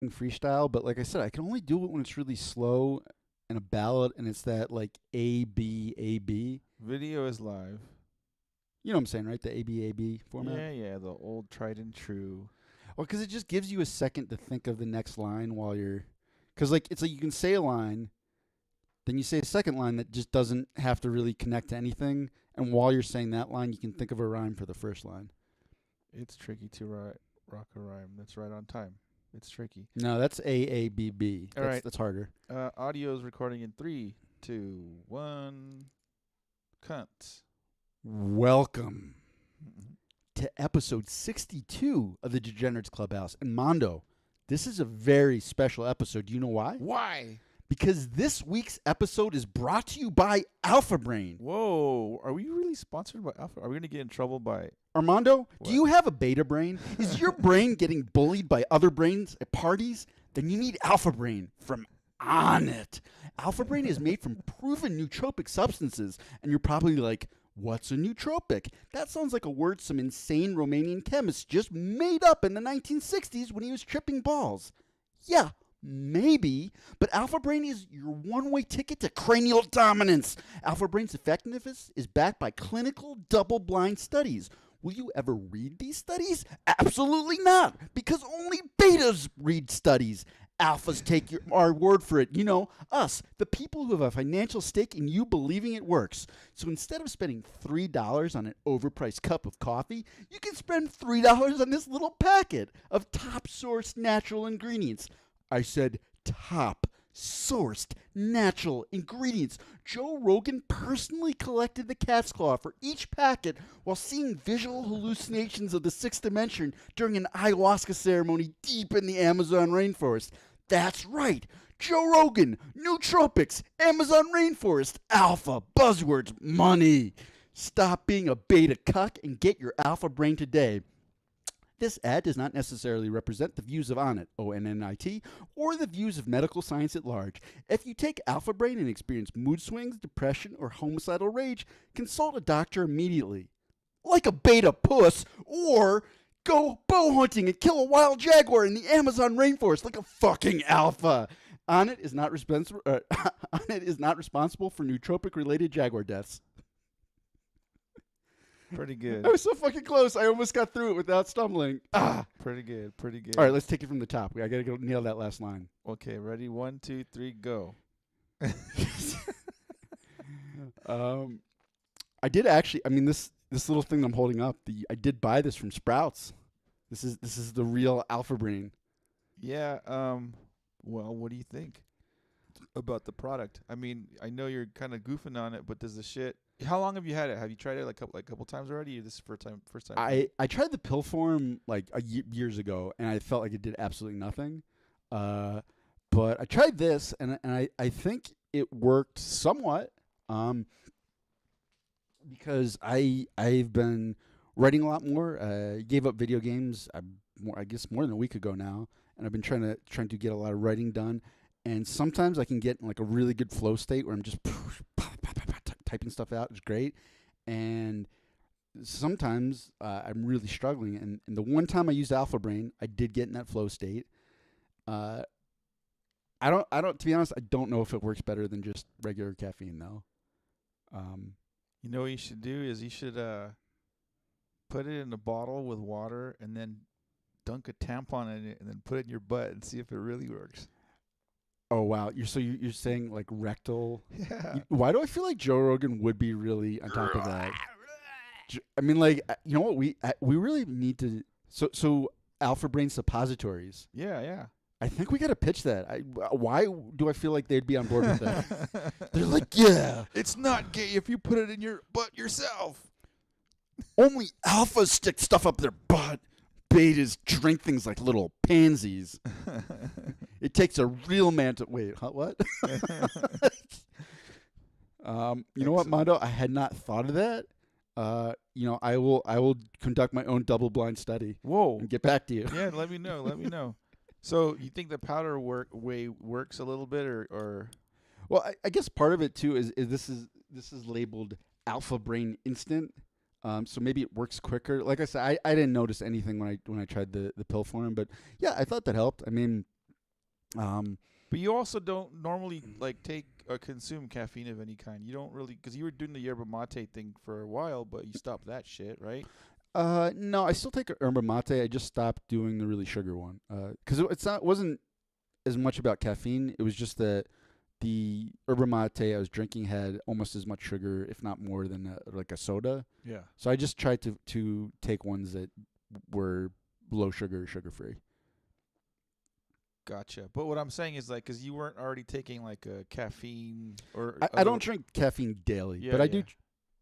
freestyle, but like I said, I can only do it when it's really slow and a ballad, and it's that like A B A B. Video is live. You know what I'm saying, right? The A B A B format. Yeah, yeah, the old tried and true. Well, because it just gives you a second to think of the next line while you're, because like it's like you can say a line, then you say a second line that just doesn't have to really connect to anything, and while you're saying that line, you can think of a rhyme for the first line. It's tricky to rock a rhyme. That's right on time. It's tricky. No, that's A A B B. All right. That's harder. Audio is recording in 3, 2, 1. Cunt. Welcome to episode 62 of the Degenerates Clubhouse. And Mondo, this is a very special episode. Do you know why? Why? Because this week's episode is brought to you by Alpha Brain. Whoa. Are we really sponsored by Alpha? Are we going to get in trouble by... Armando, What? do you have a beta brain? Is your brain getting bullied by other brains at parties? Then you need Alpha Brain from Onnit. Alpha Brain is made from proven nootropic substances, and you're probably like, what's a nootropic? That sounds like a word some insane Romanian chemist just made up in the 1960s when he was tripping balls. Yeah, maybe, but Alpha Brain is your one-way ticket to cranial dominance. Alpha Brain's effectiveness is backed by clinical double-blind studies. Will you ever read these studies? Absolutely not, because only betas read studies. Alphas take our word for it. You know, us, the people who have a financial stake in you believing it works. So instead of spending $3 on an overpriced cup of coffee, you can spend $3 on this little packet of top-sourced natural ingredients. I said top-sourced natural ingredients. Joe Rogan personally collected the cat's claw for each packet while seeing visual hallucinations of the sixth dimension during an ayahuasca ceremony deep in the Amazon rainforest. That's right. Joe Rogan, nootropics, Amazon rainforest, alpha, buzzwords, money. Stop being a beta cuck and get your Alpha Brain today. This ad does not necessarily represent the views of Onnit, O-N-N-I-T, or the views of medical science at large. If you take Alpha Brain and experience mood swings, depression, or homicidal rage, consult a doctor immediately. Like a beta puss, or go bow hunting and kill a wild jaguar in the Amazon rainforest like a fucking alpha. Onnit is not responsible. Onnit is not responsible for nootropic-related jaguar deaths. Pretty good. I was so fucking close. I almost got through it without stumbling. Ah. Pretty good. Pretty good. All right, let's take it from the top. I gotta go nail that last line. Okay, ready? 1, 2, 3, go. I did actually. I mean, this little thing I'm holding up. I did buy this from Sprouts. This is the real Alpha Brain. Yeah. Well, what do you think about the product? I mean, I know you're kind of goofing on it, but does the shit? How long have you had it? Have you tried it like a couple times already? Or this is first time? I tried the pill form like years ago, and I felt like it did absolutely nothing. But I tried this, and I think it worked somewhat. Because I've been writing a lot more. Gave up video games. I guess more than a week ago now, and I've been trying to get a lot of writing done. And sometimes I can get in like a really good flow state where I'm just typing stuff out. It's great. And sometimes I'm really struggling. And the one time I used Alpha Brain, I did get in that flow state. I don't. To be honest, I don't know if it works better than just regular caffeine though. You know what you should do is you should put it in a bottle with water and then dunk a tampon in it and then put it in your butt and see if it really works. Oh wow! You're saying like rectal? Yeah. Why do I feel like Joe Rogan would be really on top of that? I mean, like you know what we really need to. So Alpha Brain suppositories. Yeah, yeah. I think we got to pitch that. Why do I feel like they'd be on board with that? They're like, yeah, it's not gay if you put it in your butt yourself. Only alphas stick stuff up their butt. Betas drink things like little pansies. It takes a real man to wait. Huh, what? You know what, Mondo? I had not thought of that. I will conduct my own double-blind study. Whoa! And get back to you. Yeah, let me know. Let me know. So you think the powder way works a little bit, or? Well, I guess part of it too is this is labeled Alpha Brain Instant. So maybe it works quicker. Like I said, I didn't notice anything when I tried the pill form, but yeah, I thought that helped. I mean, But you also don't normally like take or consume caffeine of any kind. You don't really, because you were doing the yerba mate thing for a while, but you stopped that shit, right? No, I still take yerba mate. I just stopped doing the really sugar one. Because wasn't as much about caffeine. It was just that the yerba mate I was drinking had almost as much sugar, if not more, than like a soda. Yeah. So I just tried to take ones that were low sugar, sugar free. Gotcha. But what I'm saying is, like, because you weren't already taking like a caffeine or I don't drink caffeine daily, Yeah, but I yeah. do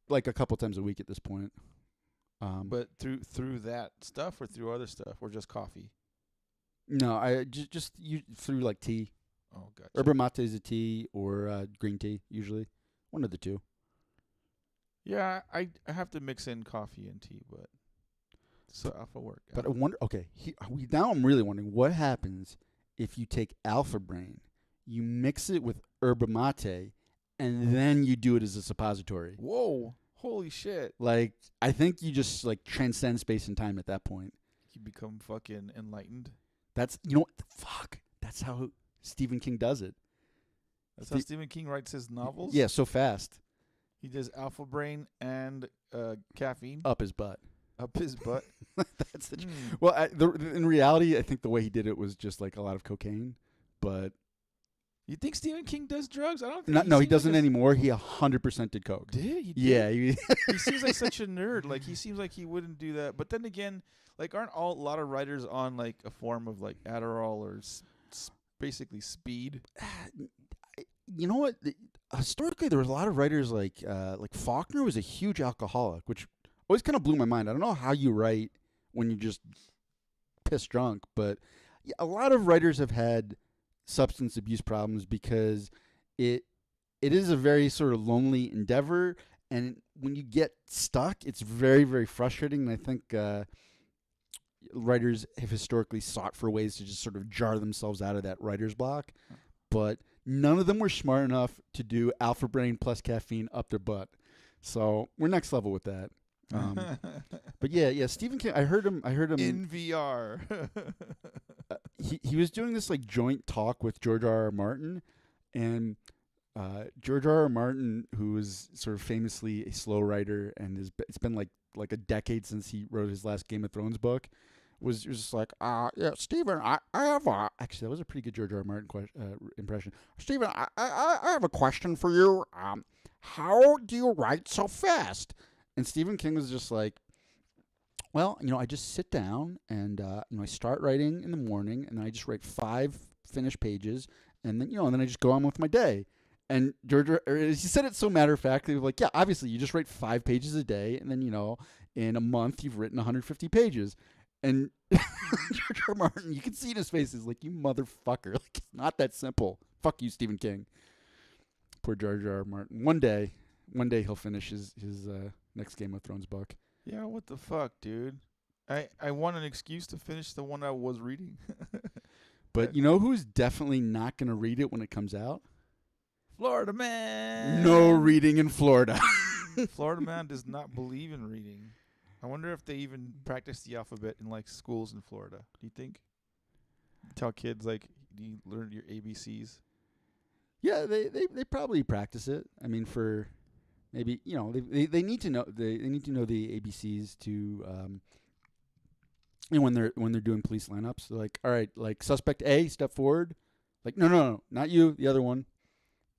like a couple times a week at this point. But through that stuff or through other stuff or just coffee? No, I just through like tea. Oh, gotcha. Yerba mate is a tea or green tea usually, one of the two. Yeah, I have to mix in coffee and tea, but so alpha work. But I wonder. Okay, now I'm really wondering what happens if you take Alpha Brain, you mix it with yerba mate, and then you do it as a suppository. Whoa! Holy shit! Like, I think you just like transcend space and time at that point. You become fucking enlightened. That's fuck. That's how Stephen King does it. That's how Stephen King writes his novels. Yeah, so fast. He does Alpha Brain and caffeine Up his butt. up his butt. That's the. Well, in reality, I think the way he did it was just like a lot of cocaine, but. You think Stephen King does drugs? I don't think. No, he doesn't anymore. He 100% did coke. Did he? Yeah. He seems like such a nerd. Like, he seems like he wouldn't do that. But then again, like, aren't a lot of writers on like a form of like Adderall or basically speed? You know what? Historically, there was a lot of writers like Faulkner was a huge alcoholic, which always kind of blew my mind. I don't know how you write when you're just pissed drunk, but yeah, a lot of writers have had substance abuse problems because it is a very sort of lonely endeavor, and when you get stuck, it's very, very frustrating. And I think writers have historically sought for ways to just sort of jar themselves out of that writer's block, but none of them were smart enough to do Alpha Brain plus caffeine up their butt. So we're next level with that. But yeah, Stephen King. I heard him in VR. He was doing this like joint talk with George R.R. Martin, and George R.R. Martin, who is sort of famously a slow writer, and it's been like a decade since he wrote his last Game of Thrones book, was just like, yeah, Stephen, I have actually that was a pretty good George R.R. Martin impression. Stephen, I have a question for you. How do you write so fast? And Stephen King was just like, well, I just sit down and, I start writing in the morning, and then I just write 5 finished pages, and then, and then I just go on with my day. And George, he said it so matter-of-factly, like, yeah, obviously, you just write 5 pages a day, and then, in a month, you've written 150 pages. And George R. Martin, you can see in his face, is like, you motherfucker. Like, it's not that simple. Fuck you, Stephen King. Poor George R. Martin. One day he'll finish his next Game of Thrones book. Yeah, what the fuck, dude? I want an excuse to finish the one I was reading. But you know who's definitely not going to read it when it comes out? Florida man. No reading in Florida. Florida man does not believe in reading. I wonder if they even practice the alphabet in like schools in Florida. Do you think? Tell kids like, do you learn your ABCs? Yeah, they probably practice it. I mean, for maybe they need to know they need to know the ABCs to when they're doing police lineups. They're like, all right, like suspect A, step forward. Like, no, not you, the other one.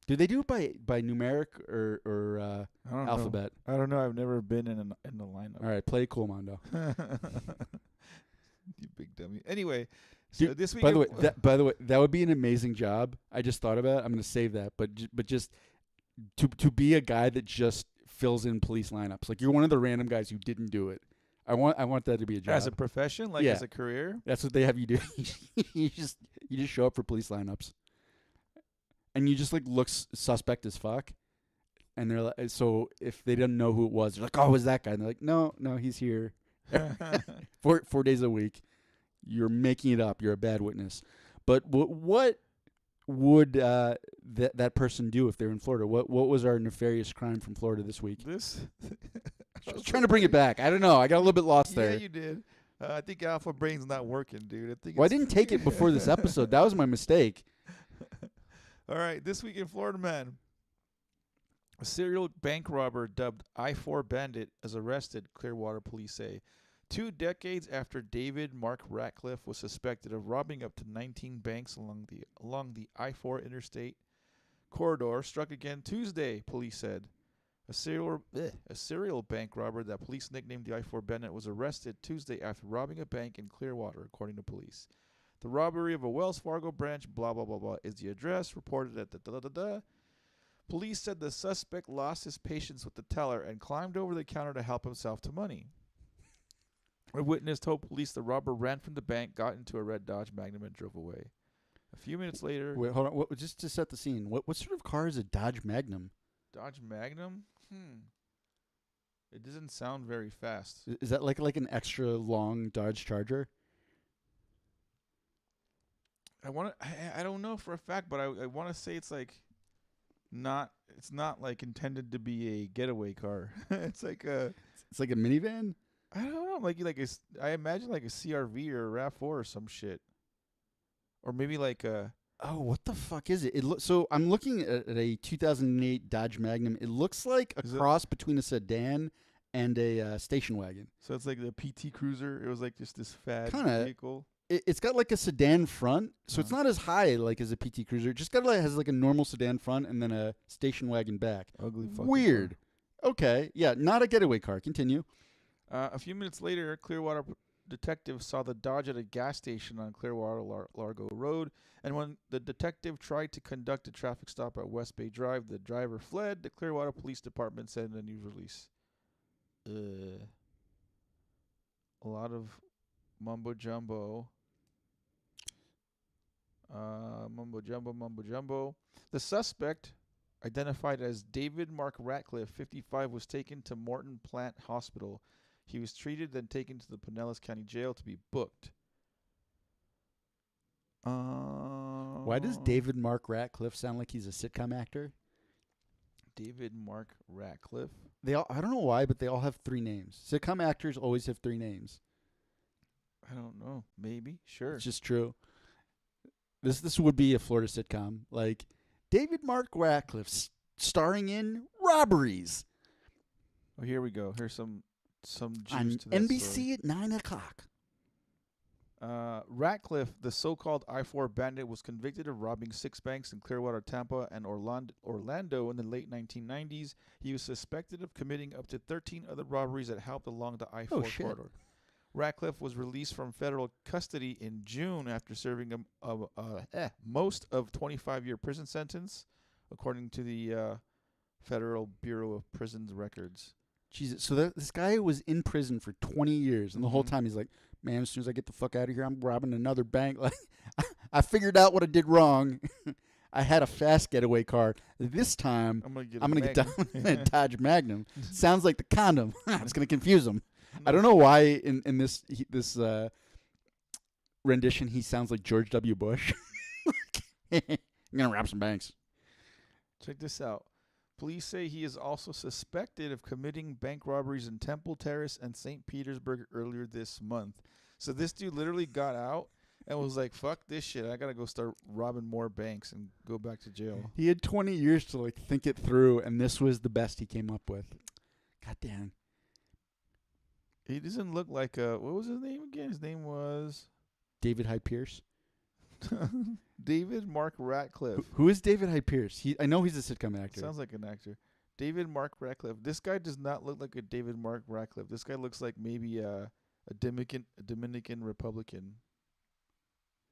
Do they do it by numeric or I don't alphabet? Know. I don't know. I've never been in the lineup. All right, play cool, Mondo. You big dummy. Anyway, so Dude, this week. By the way, that would be an amazing job. I just thought about it. I'm going to save that, but just to be a guy that just fills in police lineups. Like, you're one of the random guys who didn't do it. I want that to be a job. As a profession, like as a career. That's what they have you do. you just show up for police lineups. And you just like look suspect as fuck, and they're like, so if they didn't know who it was, they're like, "Oh, it was that guy?" And they're like, "No, he's here, 4 days a week." You're making it up. You're a bad witness. But what would that person do if they're in Florida? What was our nefarious crime from Florida this week? This. I was trying to bring it back. I don't know. I got a little bit lost there. Yeah, you did. I think Alpha Brain's not working, dude. I think. Well, I it's didn't take it before this episode. That was my mistake. All right, this week in Florida, man. A serial bank robber dubbed I-4 Bandit is arrested, Clearwater police say. 2 decades after David Mark Ratcliffe was suspected of robbing up to 19 banks along the I-4 interstate corridor, struck again Tuesday, police said. A serial bank robber that police nicknamed the I-4 Bandit was arrested Tuesday after robbing a bank in Clearwater, according to police. The robbery of a Wells Fargo branch, blah, blah, blah, blah, is the address, reported at the Police said the suspect lost his patience with the teller and climbed over the counter to help himself to money. A witness told police the robber ran from the bank, got into a red Dodge Magnum, and drove away. A few minutes later... Wait, hold on. Just to set the scene, what sort of car is a Dodge Magnum? Dodge Magnum? It doesn't sound very fast. Is that like an extra long Dodge Charger? I don't know for a fact, but I want to say it's like... It's not like intended to be a getaway car. It's like a minivan. I don't know, I imagine like a CRV or a RAV4 or some shit, or maybe like a. Oh, what the fuck is it? So I'm looking at a 2008 Dodge Magnum. It looks like a cross between a sedan and a station wagon. So it's like the PT Cruiser. It was like just this fad vehicle. It's got like a sedan front, so it's not as high like as a PT Cruiser. It just has like a normal sedan front and then a station wagon back. Ugly fucking weird. car. Okay, yeah, not a getaway car. Continue. A few minutes later, Clearwater detectives saw the Dodge at a gas station on Clearwater Largo Road, and when the detective tried to conduct a traffic stop at West Bay Drive, the driver fled. The Clearwater Police Department said in a news release. A lot of mumbo jumbo. Mumbo jumbo. The suspect, identified as David Mark Ratcliffe, 55, was taken to Morton Plant Hospital. He was treated, then taken to the Pinellas County Jail to be booked. Why does David Mark Ratcliffe sound like he's a sitcom actor? David Mark Ratcliffe. I don't know why, but they all have 3 names. Sitcom actors always have 3 names. I don't know. Maybe. Sure. It's just true. This would be a Florida sitcom. Like, David Mark Ratcliffe starring in robberies. Oh, here we go. Here's some juice on to that NBC story. at 9 o'clock. Ratcliffe, the so-called I-4 bandit, was convicted of robbing 6 banks in Clearwater, Tampa, and Orlando in the late 1990s. He was suspected of committing up to 13 other robberies that helped along the I-4 corridor. Ratcliffe was released from federal custody in June after serving most of 25-year prison sentence, according to the Federal Bureau of Prisons records. Jesus, so this guy was in prison for 20 years, and the whole time he's like, man, as soon as I get the fuck out of here, I'm robbing another bank. Like, I figured out what I did wrong. I had a fast getaway car. This time, I'm gonna get down a Dodge Magnum. Sounds like the condom. It's gonna confuse him. I don't know why in this rendition he sounds like George W. Bush. I'm gonna rob some banks. Check this out. Police say he is also suspected of committing bank robberies in Temple Terrace and St. Petersburg earlier this month. So this dude literally got out and was like, fuck this shit. I got to go start robbing more banks and go back to jail. He had 20 years to like think it through, and this was the best he came up with. God damn. He doesn't look like what was his name again? His name was... David Hyde Pierce. David Mark Ratcliffe. Who is David Hyde Pierce? I know he's a sitcom actor. Sounds like an actor. David Mark Ratcliffe. This guy does not look like a David Mark Ratcliffe. This guy looks like maybe a Dominican Republican.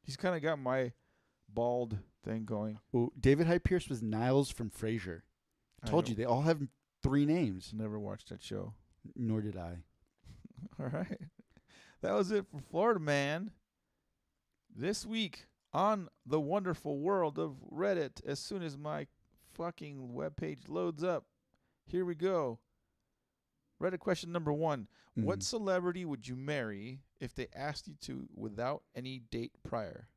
He's kind of got my bald thing going. Well, David Hyde Pierce was Niles from Frasier. I told you, they all have 3 names. Never watched that show. Nor did I. All right. That was it for Florida Man. This week on the wonderful world of Reddit, as soon as my fucking webpage loads up, here we go. Reddit question number 1. What celebrity would you marry if they asked you to without any date prior?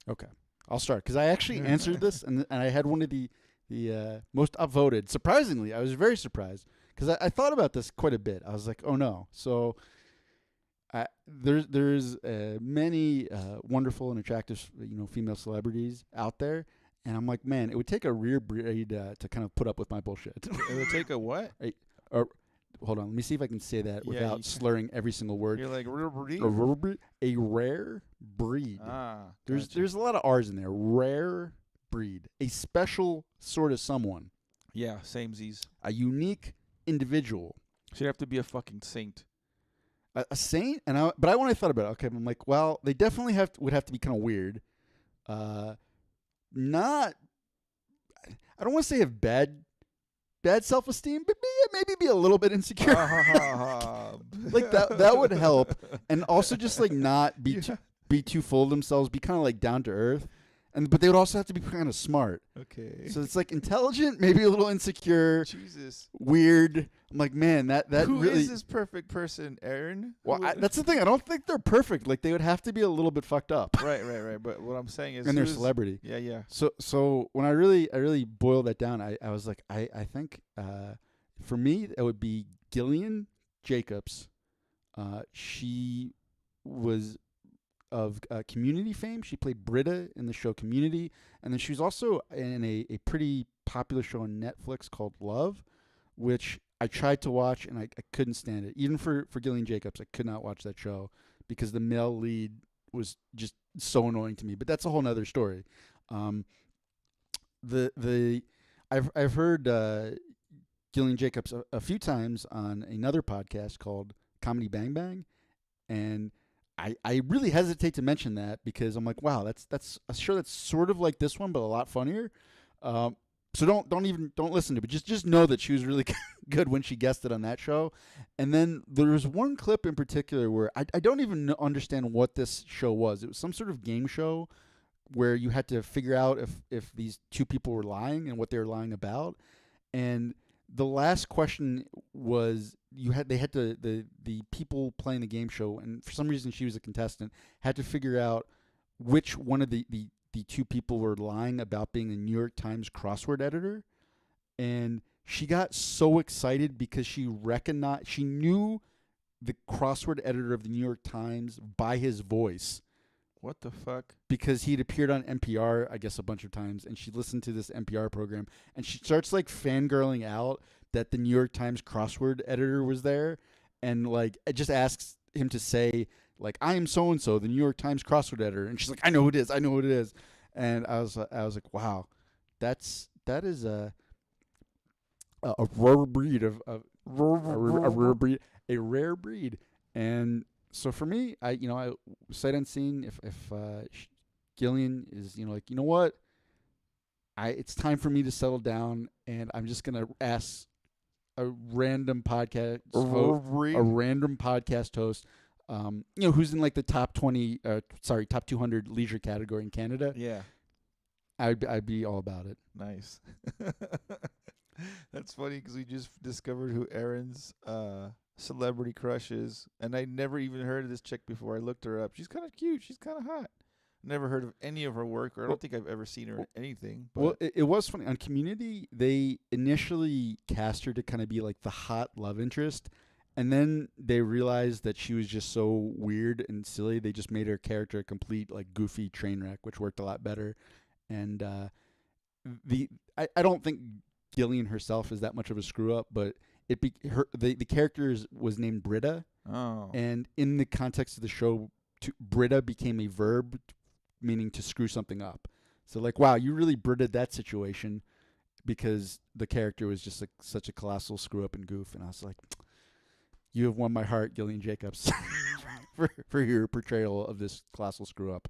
Okay. I'll start because I actually answered this, and I had one of the most upvoted. Surprisingly, I was very surprised because I thought about this quite a bit. I was like, oh no. So There's many wonderful and attractive female celebrities out there, and I'm like, man, it would take a rare breed to kind of put up with my bullshit. It would take a what? Hold on, let me see if I can say that Yeah, without slurring every single word. You're like A rare breed. There's a lot of R's in there. Rare breed, a special sort of someone, yeah, samesies. a unique individual. She'd have to be a fucking saint. A saint, when I thought about it, okay, I'm like, well, they definitely would have to be kind of weird. Not, I don't want to say have bad self-esteem, but maybe be a little bit insecure. Like that would help, and also just like not be too full of themselves, be kind of like down to earth. But they would also have to be kind of smart. Okay. So it's like intelligent, maybe a little insecure. Jesus. Weird. I'm like, man, that Who really is this perfect person, Aaron? Well, that's the thing. I don't think they're perfect. Like they would have to be a little bit fucked up. Right. But what I'm saying is, and they're celebrity. Yeah. So when I really boiled that down, I was like, I think for me it would be Gillian Jacobs. She was of Community fame. She played Britta in the show Community, and then she was also in a pretty popular show on Netflix called Love, which I tried to watch and I couldn't stand it. Even for Gillian Jacobs, I could not watch that show because the male lead was just so annoying to me. But that's a whole nother story. I've heard Gillian Jacobs a few times on another podcast called Comedy Bang Bang, and I really hesitate to mention that because I'm like, wow, that's a show that's sort of like this one, but a lot funnier. So don't listen to it. Just know that she was really good when she guested on that show. And then there was one clip in particular where I don't even understand what this show was. It was some sort of game show where you had to figure out if these two people were lying and what they were lying about. And the last question was the people playing the game show, and for some reason she was a contestant, had to figure out which one of the two people were lying about being a New York Times crossword editor. And she got so excited because she knew the crossword editor of the New York Times by his voice. What the fuck? Because he'd appeared on NPR, I guess, a bunch of times, and she listened to this NPR program, and she starts like fangirling out that the New York Times crossword editor was there, and like it just asks him to say like, I am so and so, the New York Times crossword editor, and she's like, I know who it is, and I was like, wow, that is a rare breed a rare breed. And so for me, I sight unseen, if Gillian is like, you know what, it's time for me to settle down, and I'm just gonna ask a random podcast host, who's in like the top 200 leisure category in Canada. Yeah, I'd be all about it. Nice. That's funny because we just discovered who Aaron's celebrity crush is, and I never even heard of this chick before. I looked her up. She's kind of cute. She's kind of hot. Never heard of any of her work, or I don't think I've ever seen her in anything. But. Well, it was funny. On Community, they initially cast her to kind of be like the hot love interest, and then they realized that she was just so weird and silly. They just made her character a complete like goofy train wreck, which worked a lot better. And I don't think Gillian herself is that much of a screw up, but the character was named Britta. Oh. And in the context of the show, Britta became a verb, meaning to screw something up. So like, wow, you really Britted that situation because the character was just like such a colossal screw up and goof. And I was like, you have won my heart, Gillian Jacobs, for your portrayal of this colossal screw up.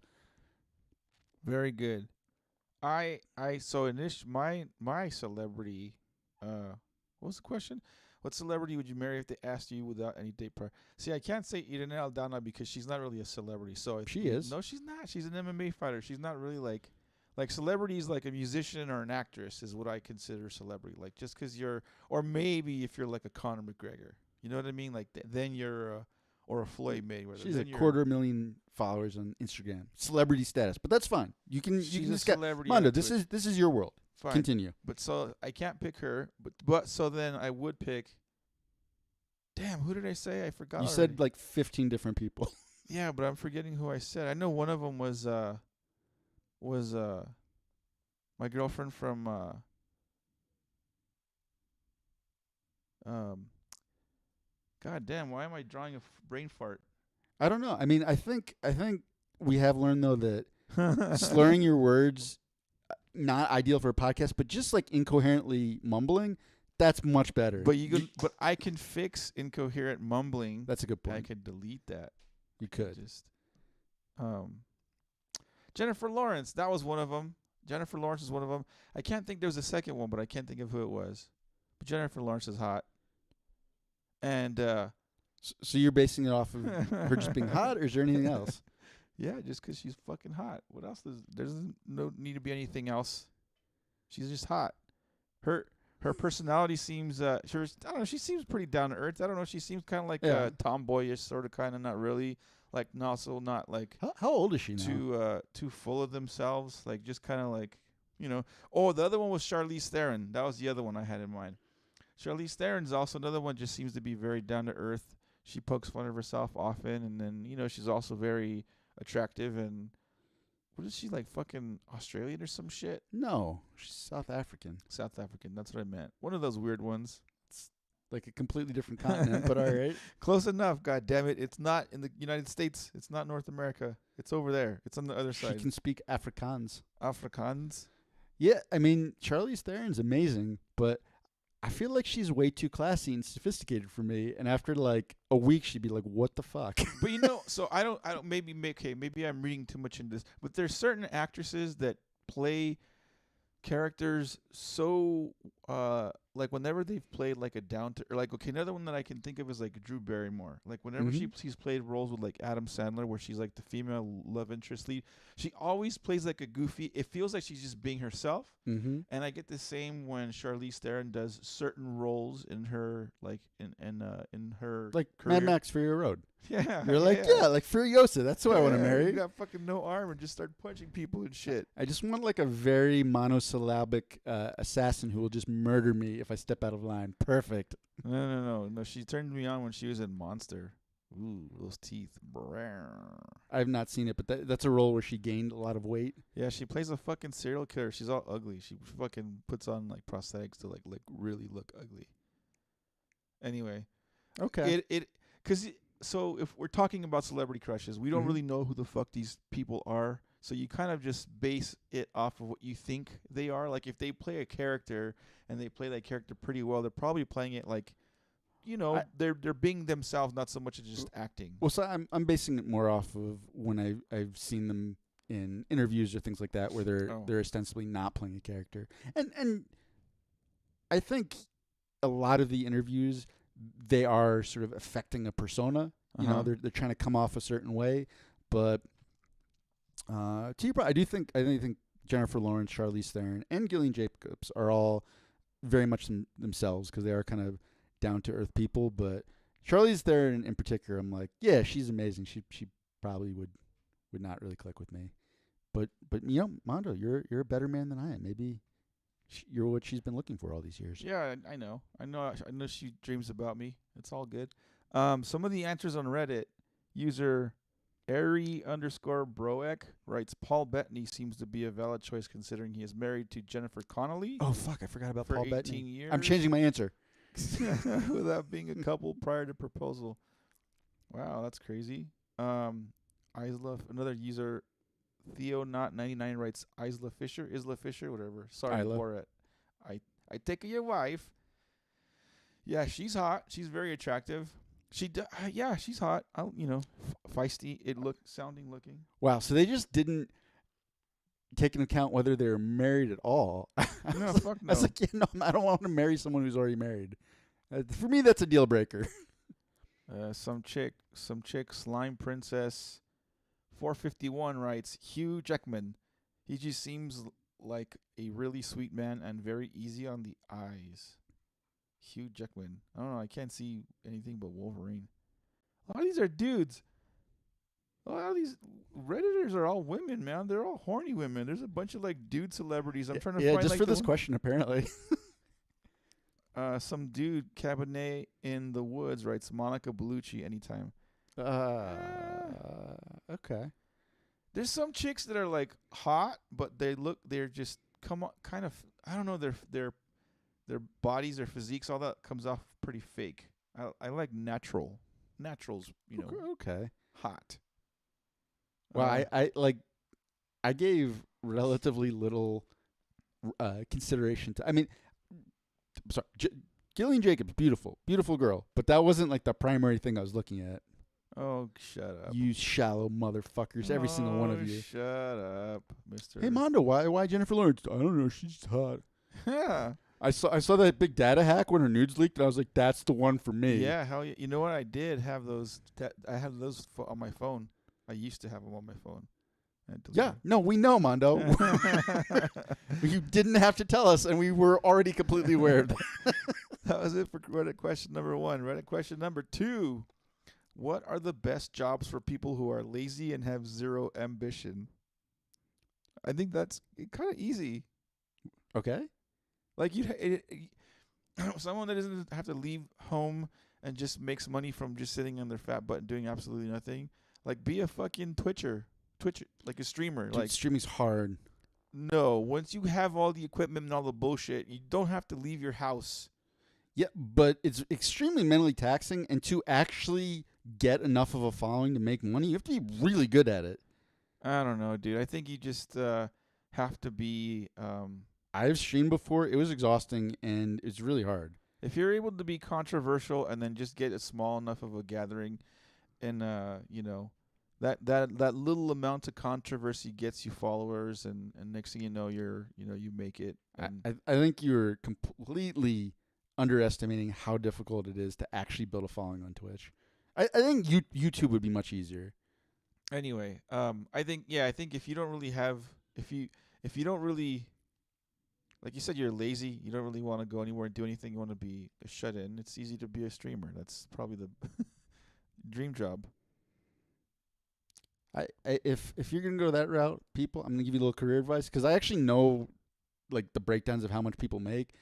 Very good. My celebrity, what was the question? What celebrity would you marry if they asked you without any date prior? See, I can't say Irene Aldana because she's not really a celebrity. So she is. No, she's not. She's an MMA fighter. She's not really like celebrities, like a musician or an actress is what I consider celebrity. Like just because or maybe if you're like a Conor McGregor, you know what I mean? Like then you're or a Floyd Mayweather. She's a 250,000 followers on Instagram, celebrity status. But that's fine. You can celebrity. Mondo, this is your world. Fine. Continue. But so I can't pick her, but so then I would pick Damn, who did I say? I forgot. You already. said like 15 different people. Yeah, but I'm forgetting who I said. I know one of them was my girlfriend from God damn, why am I drawing a brain fart? I don't know. I mean, I think we have learned though that slurring your words not ideal for a podcast, but just like incoherently mumbling, that's much better. But but I can fix incoherent mumbling. That's a good point. I could delete that. You could. Just Jennifer Lawrence, that was one of them. Jennifer Lawrence is one of them. I can't think there was a second one, but I can't think of who it was. But Jennifer Lawrence is hot. And so you're basing it off of her just being hot, or is there anything else? Yeah, just 'cause she's fucking hot. What else? There's no need to be anything else. She's just hot. Her personality seems I don't know. She seems pretty down to earth. I don't know. She seems kind of like tomboyish, sort of, kind of, not really, like, also not like how old is she now? Too full of themselves, like, just kind of like, you know. Oh, the other one was Charlize Theron. That was the other one I had in mind. Charlize Theron's also another one. Just seems to be very down to earth. She pokes fun of herself often, and then, you know, she's also very attractive. And what is she, like, fucking Australian or some shit? No, she's South African. South African, that's what I meant. One of those weird ones. It's like a completely different continent, but all right. Close enough, God damn it. It's not in the United States. It's not North America. It's over there. It's on the other side. She can speak Afrikaans. Afrikaans? Yeah, I mean, Charlize Theron's amazing, but I feel like she's way too classy and sophisticated for me. And after like a week, she'd be like, "What the fuck?" But you know, so I don't. Maybe I'm reading too much into this. But there's certain actresses that play characters so like, whenever they've played like a down to, or like, okay, another one that I can think of is like Drew Barrymore. Like, whenever she's played roles with like Adam Sandler, where she's like the female love interest lead, she always plays like a goofy. It feels like she's just being herself. And I get the same when Charlize Theron does certain roles in her, like, in her, like career. Mad Max Fury Road. Yeah, you're like, yeah, like Furiosa. That's who I want to marry. You got fucking no arm and just start punching people and shit. I just want like a very monosyllabic assassin who will just murder me if I step out of line. Perfect. No. She turned me on when she was in Monster. Ooh, those teeth. I have not seen it, but that's a role where she gained a lot of weight. Yeah, she plays a fucking serial killer. She's all ugly. She fucking puts on like prosthetics to like really look ugly. Anyway, okay. So if we're talking about celebrity crushes, we don't really know who the fuck these people are. So you kind of just base it off of what you think they are. Like, if they play a character and they play that character pretty well, they're probably playing it like, you know, they're being themselves, not so much as just acting. Well, so I'm basing it more off of when I've seen them in interviews or things like that, where they're ostensibly not playing a character. And I think a lot of the interviews, they are sort of affecting a persona. You know, they're trying to come off a certain way. But to your point, I think Jennifer Lawrence, Charlize Theron, and Gillian Jacobs are all very much themselves, because they are kind of down to earth people. But Charlize Theron in particular, I'm like, yeah, she's amazing. She probably would not really click with me. But you know, Mondo, you're a better man than I am. Maybe you're what she's been looking for all these years. Yeah, I know she dreams about me. It's all good. Some of the answers on Reddit, user Airy_Broek writes, Paul Bettany seems to be a valid choice considering he is married to Jennifer Connelly. Oh fuck, I forgot about for Paul 18 Bettany. years. I'm changing my answer. Without being a couple prior to proposal. Wow, that's crazy. Another user, Theo.99 writes, Isla Fisher, whatever. Sorry, Borat. I take your wife. Yeah, she's hot. She's very attractive. Yeah, she's hot. Feisty. Sounding looking. Wow, so they just didn't take into account whether they're married at all. No, fuck no. I was like, yeah, no, I don't want to marry someone who's already married. For me, that's a deal breaker. Some chick, Slime Princess 451 writes, Hugh Jackman. He just seems like a really sweet man and very easy on the eyes. Hugh Jackman. I don't know. I can't see anything but Wolverine. A lot of these are dudes. A lot of these Redditors are all women, man. They're all horny women. There's a bunch of like dude celebrities. I'm trying to find just like for this question, apparently. Some dude, Cabernet in the Woods, writes Monica Bellucci anytime. Okay. There's some chicks that are like hot, but they're just come on, kind of. I don't know. Their bodies, their physiques, all that comes off pretty fake. I like naturals. Okay. Hot. Well, I gave relatively little consideration to. I mean, sorry, Gillian Jacobs, beautiful girl, but that wasn't like the primary thing I was looking at. Oh, shut up. You shallow motherfuckers, every single one of you. Shut up, Mister. Hey Mondo, why Jennifer Lawrence? I don't know, she's hot. Yeah. I saw that big data hack when her nudes leaked, and I was like, that's the one for me. Yeah, hell yeah. You know what? I did have those. I have those on my phone. I used to have them on my phone. Yeah, no, we know, Mondo. You didn't have to tell us, and we were already completely aware of that. That was it for Reddit question number 1. Reddit question number 2. What are the best jobs for people who are lazy and have zero ambition? I think that's kind of easy. Okay. Like someone that doesn't have to leave home and just makes money from just sitting on their fat butt and doing absolutely nothing. Like, be a fucking Twitcher, like a streamer. Dude, like, streaming's hard. No, once you have all the equipment and all the bullshit, you don't have to leave your house. Yeah, but it's extremely mentally taxing, and to actually get enough of a following to make money, you have to be really good at it. I don't know, dude. I think you just have to be. I've streamed before. It was exhausting, and it's really hard. If you're able to be controversial and then just get a small enough of a gathering, and that little amount of controversy gets you followers, and next thing you know, you make it. I think you're completely underestimating how difficult it is to actually build a following on Twitch. I think YouTube would be much easier. Anyway, I think if you don't really have, if you don't really, like you said, you're lazy, you don't really want to go anywhere and do anything, you want to be shut in, it's easy to be a streamer. That's probably the dream job. If you're gonna go that route, people, I'm gonna give you a little career advice, because I actually know like the breakdowns of how much people make.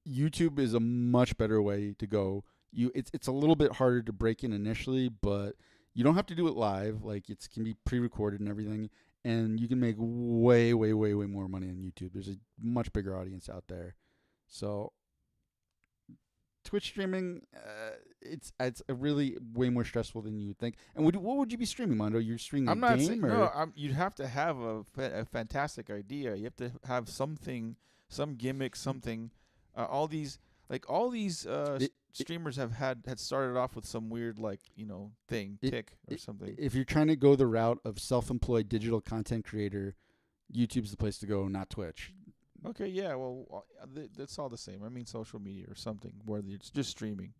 YouTube is a much better way to go. It's a little bit harder to break in initially, but you don't have to do it live. Like, it can be pre-recorded and everything, and you can make way more money on YouTube. There's a much bigger audience out there. So Twitch streaming, it's a really way more stressful than you would think. And what would you be streaming, Mondo? You're streaming I'm a not game? saying, or? no, you'd have to have a fantastic idea. You have to have something, some gimmick, something. All these streamers had started off with some weird, like, tick or something. If you're trying to go the route of self-employed digital content creator, YouTube's the place to go, not Twitch. Okay, yeah, well, that's all the same. I mean, social media or something where it's just streaming.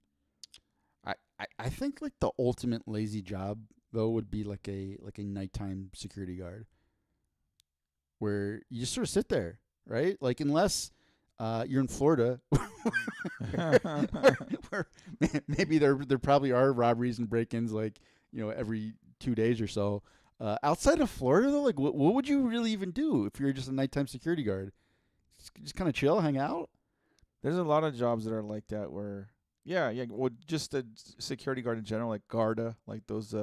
I think like the ultimate lazy job though would be like a nighttime security guard, where you just sort of sit there, right? Like, unless you're in Florida, where maybe there probably are robberies and break-ins, like, every 2 days or so. Outside of Florida though, like, what would you really even do if you're just a nighttime security guard? Just kind of chill, hang out. There's a lot of jobs that are like that where, well, just a security guard in general, like Garda, like those,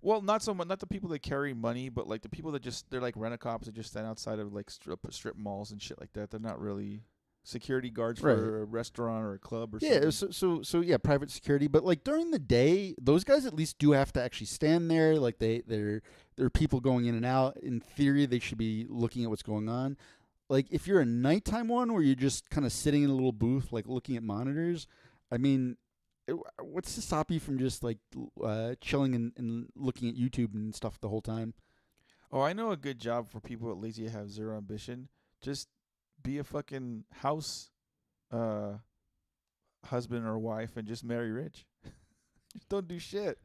well, not so much, not the people that carry money, but like the people that they're like rent-a-cops that just stand outside of like strip malls and shit like that. They're not really security guards for a restaurant or a club or something. Yeah, so yeah, private security. But like during the day, those guys at least do have to actually stand there. Like there are people going in and out. In theory, they should be looking at what's going on. Like, if you're a nighttime one where you're just kind of sitting in a little booth, like looking at monitors, I mean, what's to stop you from just like chilling and looking at YouTube and stuff the whole time? Oh, I know a good job for people that lazy have zero ambition. Just be a fucking house husband or wife and just marry rich. Just don't do shit.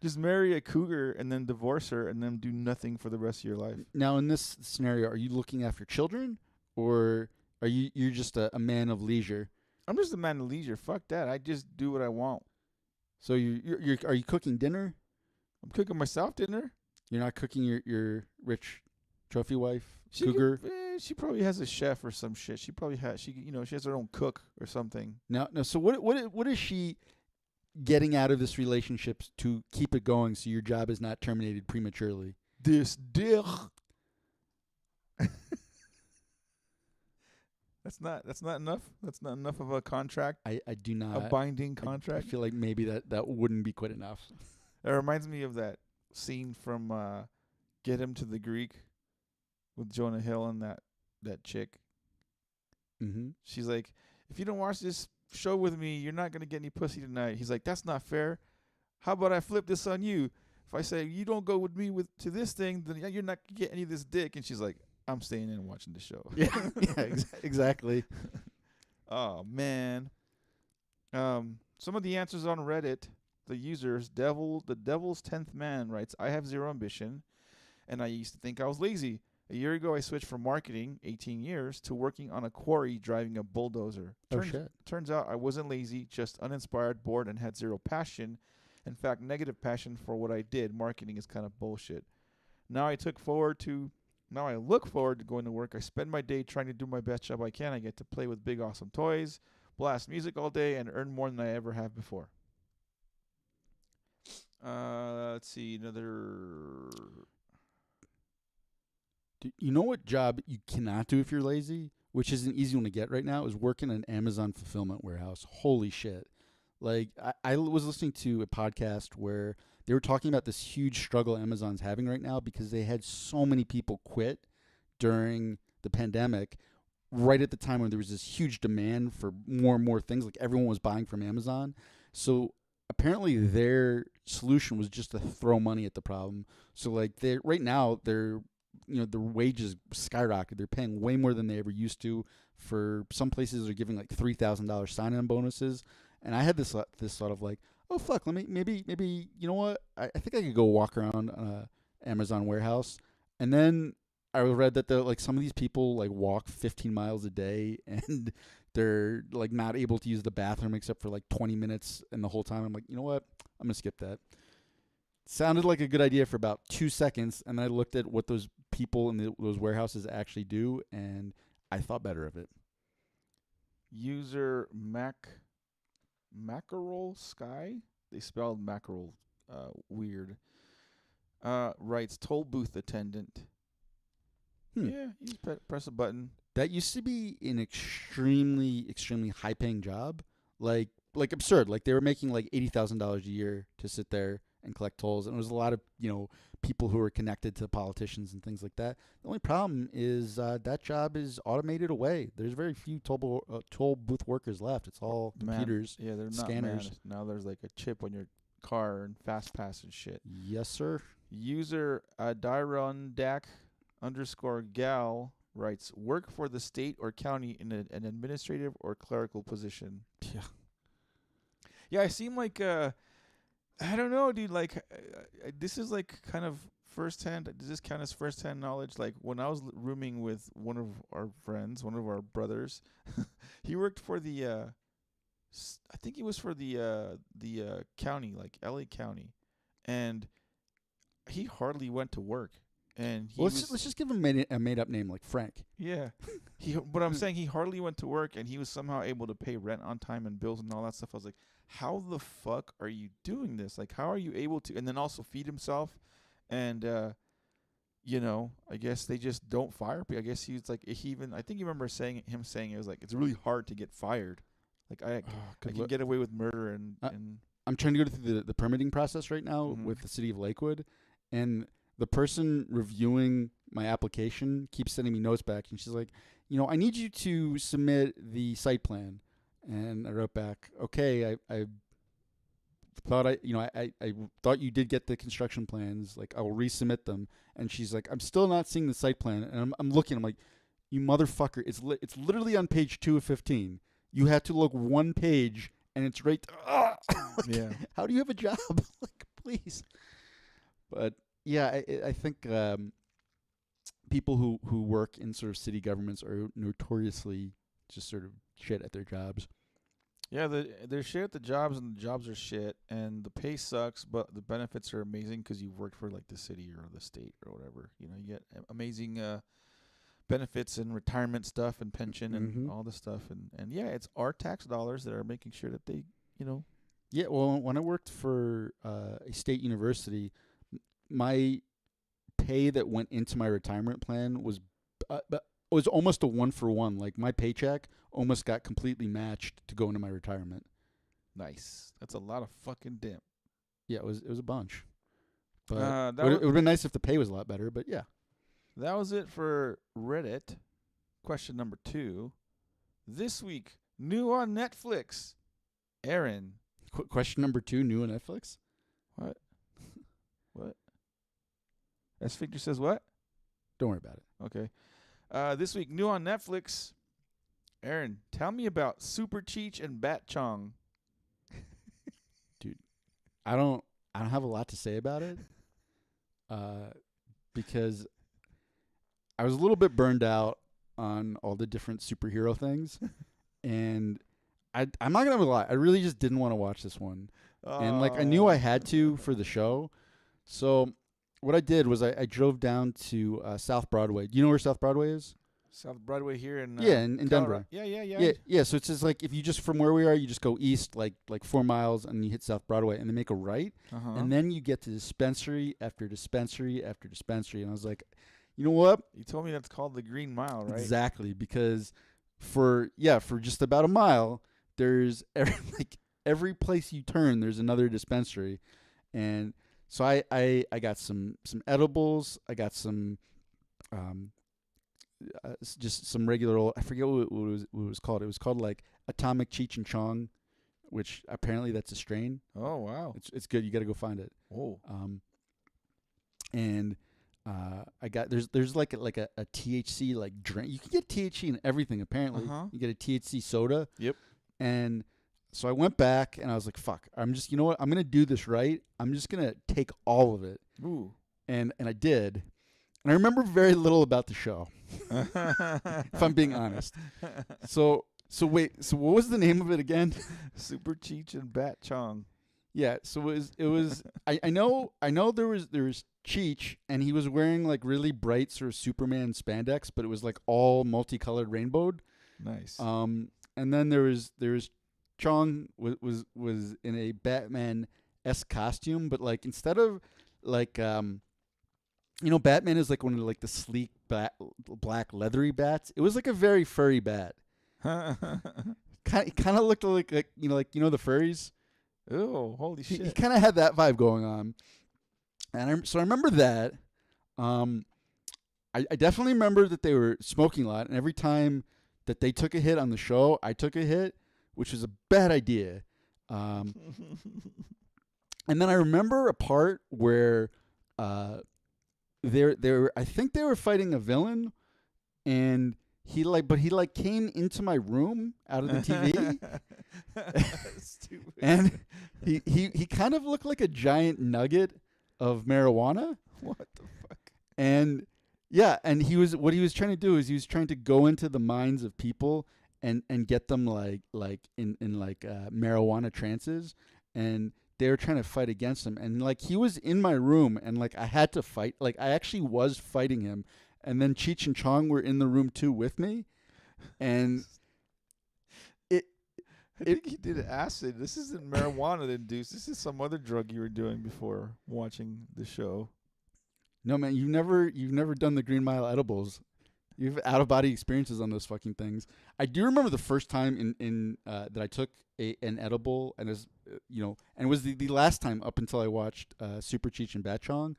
Just marry a cougar and then divorce her and then do nothing for the rest of your life. Now, in this scenario, are you looking after children, or are you're just a man of leisure? I'm just a man of leisure. Fuck that. I just do what I want. So are you cooking dinner? I'm cooking myself dinner. You're not cooking your rich trophy wife, cougar? She probably has a chef or some shit. She probably has. She has her own cook or something. No. So what is she getting out of this relationship to keep it going so your job is not terminated prematurely? This dick. That's not enough. That's not enough of a contract. I do not. A binding I contract. feel like maybe that wouldn't be quite enough. It reminds me of that scene from Get Him to the Greek with Jonah Hill and that chick. Mm-hmm. She's like, if you don't watch this show with me, you're not gonna get any pussy tonight. He's like, that's not fair. How about I flip this on you? If I say you don't go with me to this thing, then you're not gonna get any of this dick. And she's like, I'm staying in and watching the show. Yeah, exactly. Oh man. Some of the answers on Reddit. The users, the Devil's 10th Man writes, I have zero ambition, and I used to think I was lazy. A year ago, I switched from marketing, 18 years, to working on a quarry driving a bulldozer. Turns out I wasn't lazy, just uninspired, bored, and had zero passion. In fact, negative passion for what I did. Marketing is kind of bullshit. Now I look forward to going to work. I spend my day trying to do my best job I can. I get to play with big, awesome toys, blast music all day, and earn more than I ever have before. Let's see, another. You know what job you cannot do if you're lazy, which is an easy one to get right now, is work in an Amazon fulfillment warehouse. Holy shit. Like, I was listening to a podcast where they were talking about this huge struggle Amazon's having right now because they had so many people quit during the pandemic, right at the time when there was this huge demand for more and more things. Like, everyone was buying from Amazon. So apparently their solution was just to throw money at the problem. So like right now their wages skyrocketed. They're paying way more than they ever used to. For some places they're giving like $3,000 sign-on bonuses. And I had this thought of like, oh fuck, maybe you know what? I think I could go walk around Amazon warehouse. And then I read that some of these people like walk 15 miles a day and they're like not able to use the bathroom except for like 20 minutes, and the whole time I'm like, you know what? I'm gonna skip that. Sounded like a good idea for about 2 seconds, and then I looked at what those people in those warehouses actually do, and I thought better of it. User Mackerel Sky. They spelled mackerel weird. Writes toll booth attendant. Yeah, you just press a button. That used to be an extremely, extremely high-paying job, like absurd. Like they were making like $80,000 a year to sit there and collect tolls, and it was a lot of people who were connected to politicians and things like that. The only problem is that job is automated away. There's very few toll booth workers left. It's all computers. Yeah, they're not scanners. Now there's like a chip on your car and fast pass and shit. Yes, sir. User Adirondack_gal writes, work for the state or county in an administrative or clerical position. Yeah, I seem like I don't know, dude. Like this is like kind of firsthand. Does this count as firsthand knowledge? Like when I was rooming with one of our friends, one of our brothers, he worked for the I think he was for the county, like LA County, and he hardly went to work. And let's just give him a made up name like Frank. Yeah, but I'm saying he hardly went to work, and he was somehow able to pay rent on time and bills and all that stuff. I was like, how the fuck are you doing this? Like, how are you able to? And then also feed himself, and I guess they just don't fire people. I guess he was like, I think you remember him saying it was like, it's really hard to get fired. Like I can get away with murder and I'm trying to go through the permitting process right now with the city of Lakewood, and the person reviewing my application keeps sending me notes back, and she's like, I need you to submit the site plan. And I wrote back, okay, I thought I thought you did get the construction plans. Like, I will resubmit them. And she's like, I'm still not seeing the site plan. And I'm looking. I'm like, you motherfucker! It's literally on page 2 of 15. You had to look one page, and it's right. Yeah. How do you have a job? Like, please. But yeah, I think people who work in sort of city governments are notoriously just sort of shit at their jobs. Yeah, they're shit at the jobs, and the jobs are shit, and the pay sucks, but the benefits are amazing because you've worked for like the city or the state or whatever. You get amazing benefits and retirement stuff and pension and Mhm. all this stuff. And yeah, it's our tax dollars that are making sure that they, Yeah, well, when I worked for a state university, my pay that went into my retirement plan was almost a 1-for-1. Like my paycheck almost got completely matched to go into my retirement. nice. That's a lot of fucking dip. Yeah, it was a bunch. But That it would was, have been nice if the pay was a lot better. But yeah, that was it for Reddit. Question number 2. This week, new on Netflix. Aaron. question number 2, new on Netflix. What? What? S. Victor says what? Don't worry about it. Okay. This week, new on Netflix. Aaron, tell me about Super Cheech and Bat Chong. I don't have a lot to say about it. Because I was a little bit burned out on all the different superhero things, and I'm not gonna lie, I really just didn't want to watch this one, and like I knew I had to for the show, so what I did was I drove down to South Broadway. Do you know where South Broadway is? South Broadway here in in Colorado. Denver. Yeah. So it's just like if you just from where we are, you just go east like 4 miles, and you hit South Broadway, and then make a right, and then you get to dispensary after dispensary after dispensary, and I was like, you know what? You told me that's called the Green Mile, right? Exactly, because for just about a mile, there's every place you turn, there's another dispensary, and so I got some edibles, I got some just some regular old, I forget what it was called. It was called like Atomic Cheech and Chong, which apparently that's a strain. Oh wow, It's good. You got to go find it. Oh, and I got there's like a THC like drink. You can get THC in everything apparently. You get a THC soda. Yep. And so I went back and I was like, fuck, you know what? I'm gonna do this right. I'm just gonna take all of it. Ooh. And I did. And I remember very little about the show, if I'm being honest. So wait, so what was the name of it again? Super Cheech and Bat Chong. Yeah, so it was I know there was Cheech, and he was wearing like really bright sort of Superman spandex, but it was like all multicolored rainbowed. Nice. And then there was Chong was in a Batman-esque costume, but like instead of like Batman is like one of like the sleek black leathery bats. It was like a very furry bat. Kind of looked like the furries. Oh, holy shit! He kind of had that vibe going on, and so I remember that. I definitely remember that they were smoking a lot, and every time that they took a hit on the show, I took a hit, which was a bad idea. And then I remember a part where I think they were fighting a villain, and he came into my room out of the TV. Stupid. And he kind of looked like a giant nugget of marijuana. What the fuck? And and what he was trying to do is he was trying to go into the minds of people and get them like in marijuana trances, and they were trying to fight against him, and like he was in my room, and like I had to fight, like I actually was fighting him, and then Cheech and Chong were in the room too with me, and I think he did acid. This isn't marijuana induced. This is some other drug you were doing before watching the show. No, man, you've never done the Green Mile edibles. You have out of body experiences on those fucking things. I do remember the first time in that I took an edible, and and it was the last time up until I watched Super Cheech and Bat Chong,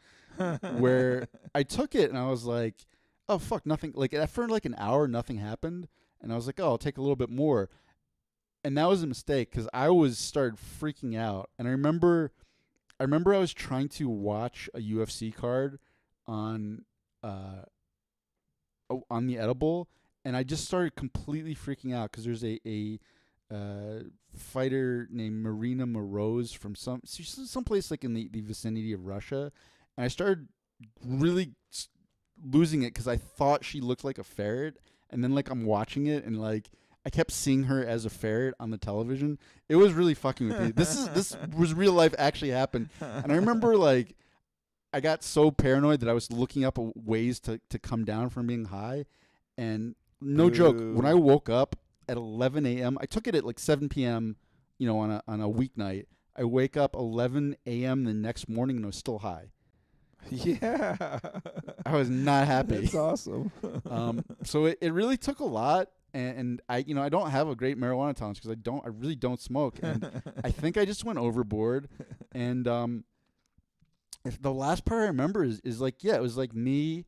where I took it and I was like, oh fuck, nothing. Like for like an hour, nothing happened, and I was like, oh, I'll take a little bit more. And that was a mistake because I started freaking out. And I remember I was trying to watch a UFC card on the edible, and I just started completely freaking out because there's a fighter named Marina Moroz from someplace like in the vicinity of Russia, and I started really losing it because I thought she looked like a ferret, and then like I'm watching it and like I kept seeing her as a ferret on the television. It was really fucking with me. This was real life, actually happened. And I remember like I got so paranoid that I was looking up ways to come down from being high. And no joke, Boo. when I woke up at 11 a.m., I took it at like 7 p.m., on a weeknight. I wake up 11 a.m. the next morning and I was still high. Yeah. I was not happy. That's awesome. So it really took a lot. And I don't have a great marijuana tolerance because I really don't smoke. And I think I just went overboard. And if the last part I remember is like, yeah, it was like me,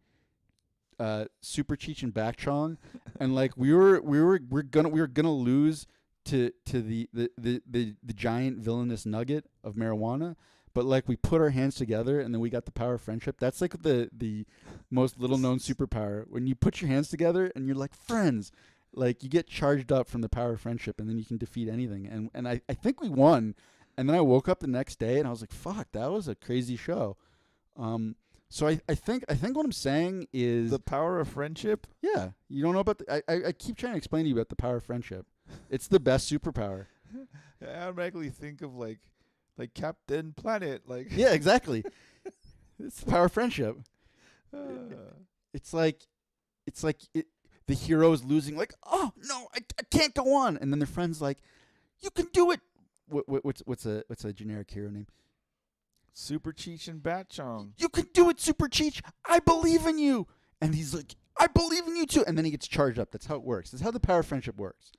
Super Cheech and Back Chong, and like we're gonna lose to the giant villainous nugget of marijuana, but like we put our hands together and then we got the power of friendship. That's like the most little known superpower. When you put your hands together and you're like friends, like you get charged up from the power of friendship and then you can defeat anything. And I think we won. And then I woke up the next day and I was like, fuck, that was a crazy show. So I think what I'm saying is The power of friendship. yeah, you don't know about I keep trying to explain to you about the power of friendship. It's the best superpower. I automatically think of like Captain Planet. Like Yeah, exactly. It's the power of friendship. It's like the hero is losing, like, oh no, I can't go on, and then their friend's like, you can do it. What's a generic hero name? Super Cheech and Batchong. You can do it, Super Cheech. I believe in you. And he's like, I believe in you too. And then he gets charged up. That's how it works. That's how the power of friendship works.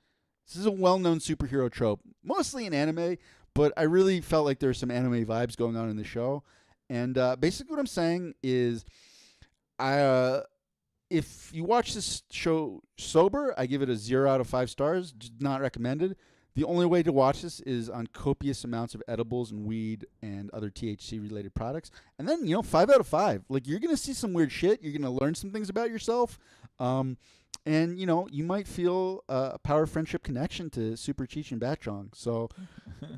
This is a well-known superhero trope, mostly in anime, but I really felt like there were some anime vibes going on in the show. And basically what I'm saying is, if you watch this show sober, I give it a 0 out of 5 stars. Just not recommended. The only way to watch this is on copious amounts of edibles and weed and other THC-related products. And then, 5 out of 5. Like, you're going to see some weird shit. You're going to learn some things about yourself. And, you might feel a power of friendship connection to Super Cheech and Batchong. So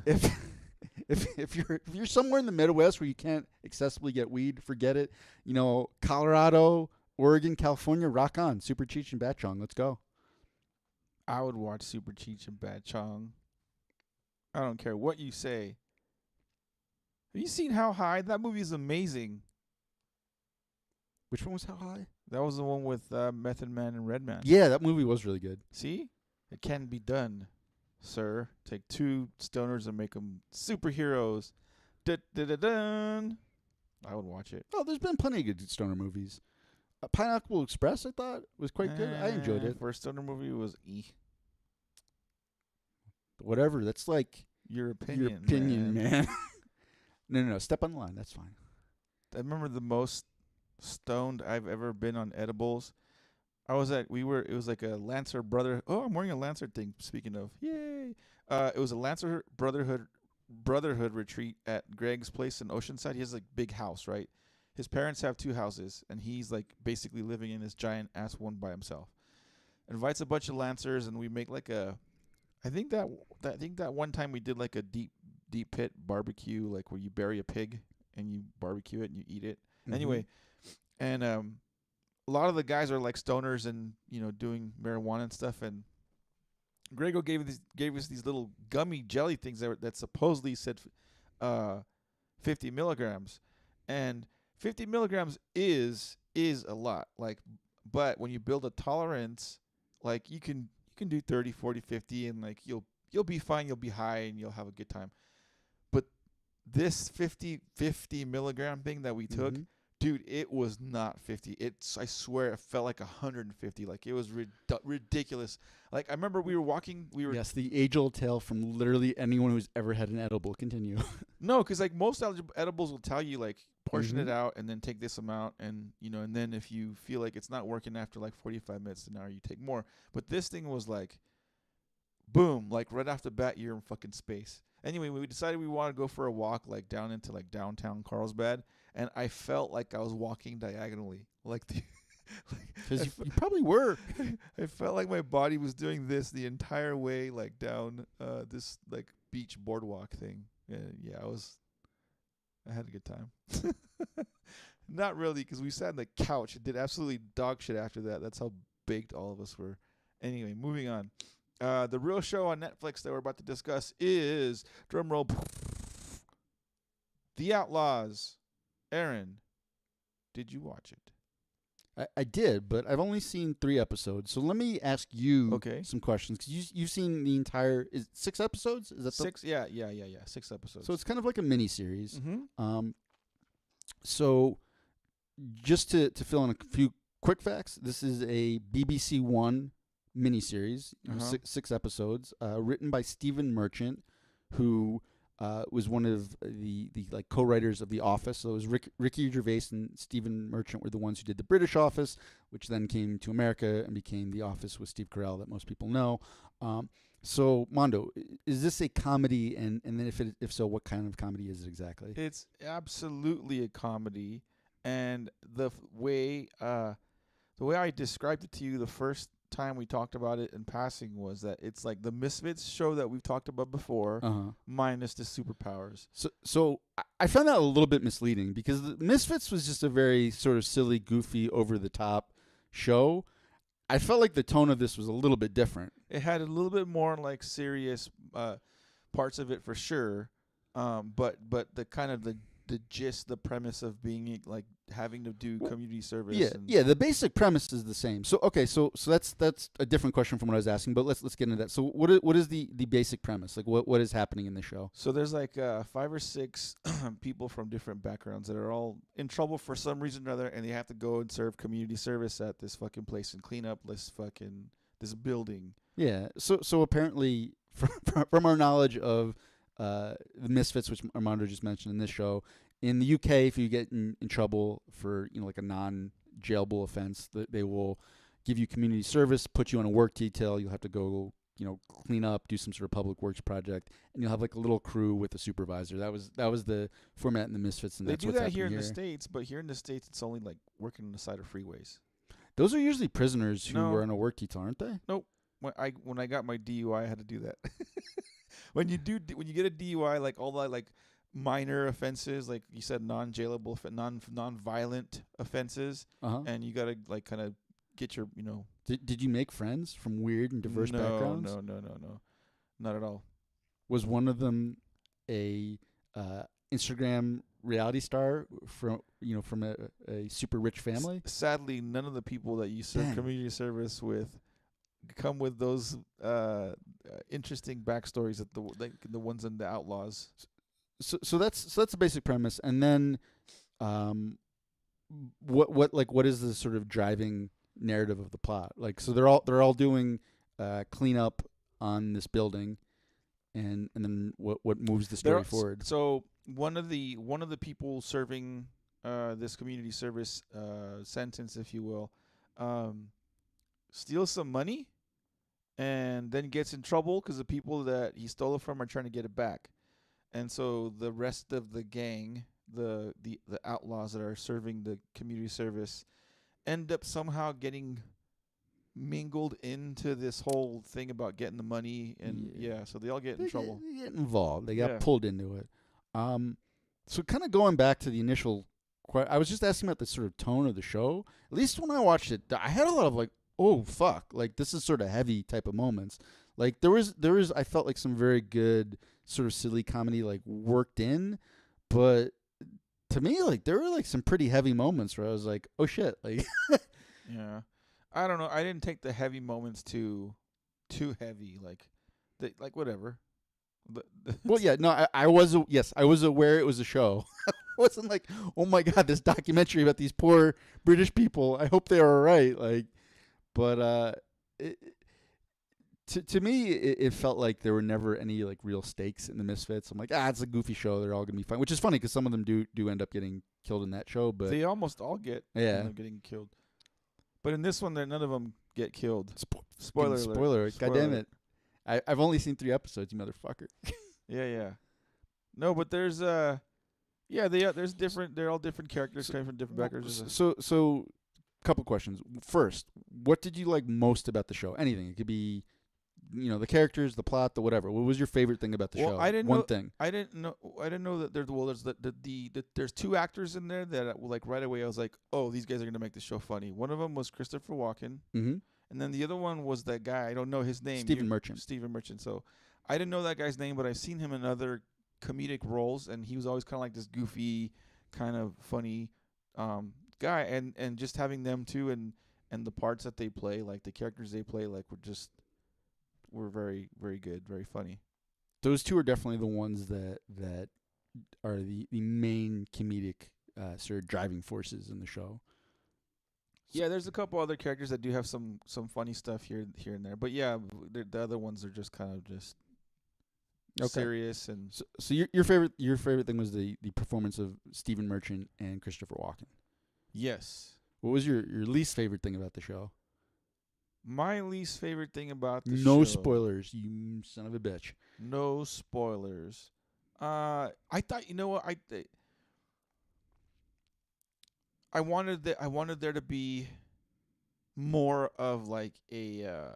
if you're somewhere in the Midwest where you can't accessibly get weed, forget it. Colorado, Oregon, California, rock on. Super Cheech and Batchong. Let's go. I would watch Super Cheech and Batchong. I don't care what you say. Have you seen How High? That movie is amazing. Which one was How High? That was the one with Method Man and Redman. Yeah, that movie was really good. See? It can be done, sir. Take 2 stoners and make them superheroes. Dun. I would watch it. Oh, there's been plenty of good stoner movies. Pineapple Express, I thought, was quite good. I enjoyed it. First stoner movie was Whatever. That's like your opinion. Man. No. Step on the line. That's fine. I remember the most stoned I've ever been on edibles. It was like a Lancer Brother. Oh, I'm wearing a Lancer thing. Speaking of, yay! It was a Lancer Brotherhood retreat at Greg's place in Oceanside. He has like big house, right? His parents have 2 houses, and he's like basically living in this giant ass one by himself. Invites a bunch of Lancers, and we make like I think that one time we did like a deep pit barbecue, like where you bury a pig and you barbecue it and you eat it. Mm-hmm. Anyway, and a lot of the guys are like stoners and doing marijuana and stuff. And Grego gave us these little gummy jelly things that supposedly said 50 milligrams, and 50 milligrams is a lot. Like, but when you build a tolerance, like you can do 30, 40, 50, and like you'll be fine. You'll be high and you'll have a good time. But this 50 milligram thing that we took, dude, it was not 50. I swear it felt like 150. Like it was ridiculous. Like I remember we were walking. Yes, the age-old tale from literally anyone who's ever had an edible. Continue. No, because like most edibles will tell you like portion it out and then take this amount, and and then if you feel like it's not working after like 45 minutes an hour, you take more. But this thing was like, boom, like right off the bat, you're in fucking space. Anyway, we decided we wanted to go for a walk like down into like downtown Carlsbad, and I felt like I was walking diagonally, because you probably were. I felt like my body was doing this the entire way, like down this like beach boardwalk thing. Yeah, I had a good time. Not really, because we sat on the couch and did absolutely dog shit after that. That's how baked all of us were. Anyway, moving on. The real show on Netflix that we're about to discuss is, drumroll, The Outlaws. Aaron, did you watch it? I did, but I've only seen 3 episodes. So let me ask you Okay. some questions because you've seen the entire 6 episodes. Is that 6? Yeah. 6 episodes. so? It's kind of like a mini series. Mm-hmm. So just to fill in a few quick facts, this is a BBC One miniseries, Uh-huh. 6 episodes, written by Stephen Merchant, who was one of the like co-writers of The Office. So it was Ricky Gervais and Stephen Merchant were the ones who did the British Office, which then came to America and became The Office with Steve Carell that most people know. So Mondo, is this a comedy? And then if so, what kind of comedy is it exactly? It's absolutely a comedy, and the way I described it to you the first time we talked about it in passing was that it's like the Misfits show that we've talked about before, minus the superpowers. So I found that a little bit misleading because the Misfits was just a very sort of silly, goofy, over the top show. I felt like the tone of this was a little bit different. It had a little bit more like serious parts of it for sure, but the kind of the gist, the premise of being like having to do community service. Yeah. The basic premise is the same. So okay, so that's a different question from what I was asking. But let's get into that. So what is the basic premise? Like what is happening in the show? So there's like 5 or 6 people from different backgrounds that are all in trouble for some reason or other, and they have to go and serve community service at this fucking place and clean up this building. Yeah. So apparently, from our knowledge of the Misfits, which Armando just mentioned in this show, in the UK, if you get in trouble for like a non-jailable offense, they will give you community service, put you on a work detail. You'll have to go clean up, do some sort of public works project, and you'll have like a little crew with a supervisor. That was the format in the Misfits, and They that's do what's that here in happening the States, but here in the States, it's only like working on the side of freeways. Those are usually prisoners who No. are on a work detail, aren't they? Nope. When I got my DUI, I had to do that. when you get a DUI, like all that like minor offenses, like you said, non-jailable, non-violent offenses, and you gotta like kind of get your Did you make friends from weird and diverse backgrounds? No, not at all. Was one of them a Instagram reality star from a super rich family? Sadly, none of the people that you serve community service with come with those interesting backstories that the ones in the Outlaws. So that's the basic premise, and then what is the sort of driving narrative of the plot? Like, so they're all doing cleanup on this building, and then what moves the story forward? So one of the people serving this community service sentence, if you will, steals some money, and then gets in trouble because the people that he stole it from are trying to get it back. And so the rest of the gang, the outlaws that are serving the community service, end up somehow getting mingled into this whole thing about getting the money, and so they all get in trouble. They get involved. They got pulled into it. So kind of going back to the initial, I was just asking about the sort of tone of the show. At least when I watched it, I had a lot of like, oh fuck, like this is sort of heavy type of moments. Like there was I felt like some very good sort of silly comedy like worked in, but to me like there were like some pretty heavy moments where I was like, oh shit, like yeah. I don't know. I didn't take the heavy moments too heavy, like whatever. Well, yeah, no, I was aware it was a show. I wasn't like, oh my god, this documentary about these poor British people. I hope they're all right. Like, but to me, it felt like there were never any like real stakes in the Misfits. I'm like, it's a goofy show. They're all gonna be fine, which is funny because some of them do end up getting killed in that show. But they almost all end up getting killed. But in this one, none of them get killed. Spoiler alert. Spoiler. God damn it. I've only seen 3 episodes, you motherfucker. Yeah. No, but there's there's different. They're all different characters coming from different backgrounds. So, couple questions. First, what did you like most about the show? Anything. It could be, the characters, the plot, the whatever. What was your favorite thing about the show? I didn't One know, thing. I didn't know that there's 2 actors in there that like right away I was like, oh, these guys are gonna make the show funny. One of them was Christopher Walken. Mm-hmm. And then the other one was that guy. I don't know his name. Stephen Merchant. So I didn't know that guy's name, but I've seen him in other comedic roles, and he was always kind of like this goofy, kind of funny guy, and just having them too, and the parts that they play, like the characters they play, like were very, very good, very funny. Those two are definitely the ones that are the main comedic sort of driving forces in the show. Yeah, there's a couple other characters that do have some funny stuff here and there, but yeah, the other ones are just kind of just serious. And so your favorite thing was the performance of Stephen Merchant and Christopher Walken. Yes. What was your least favorite thing about the show? My least favorite thing about the show. No spoilers, you son of a bitch. No spoilers. I thought, you know what, I wanted there to be more of like a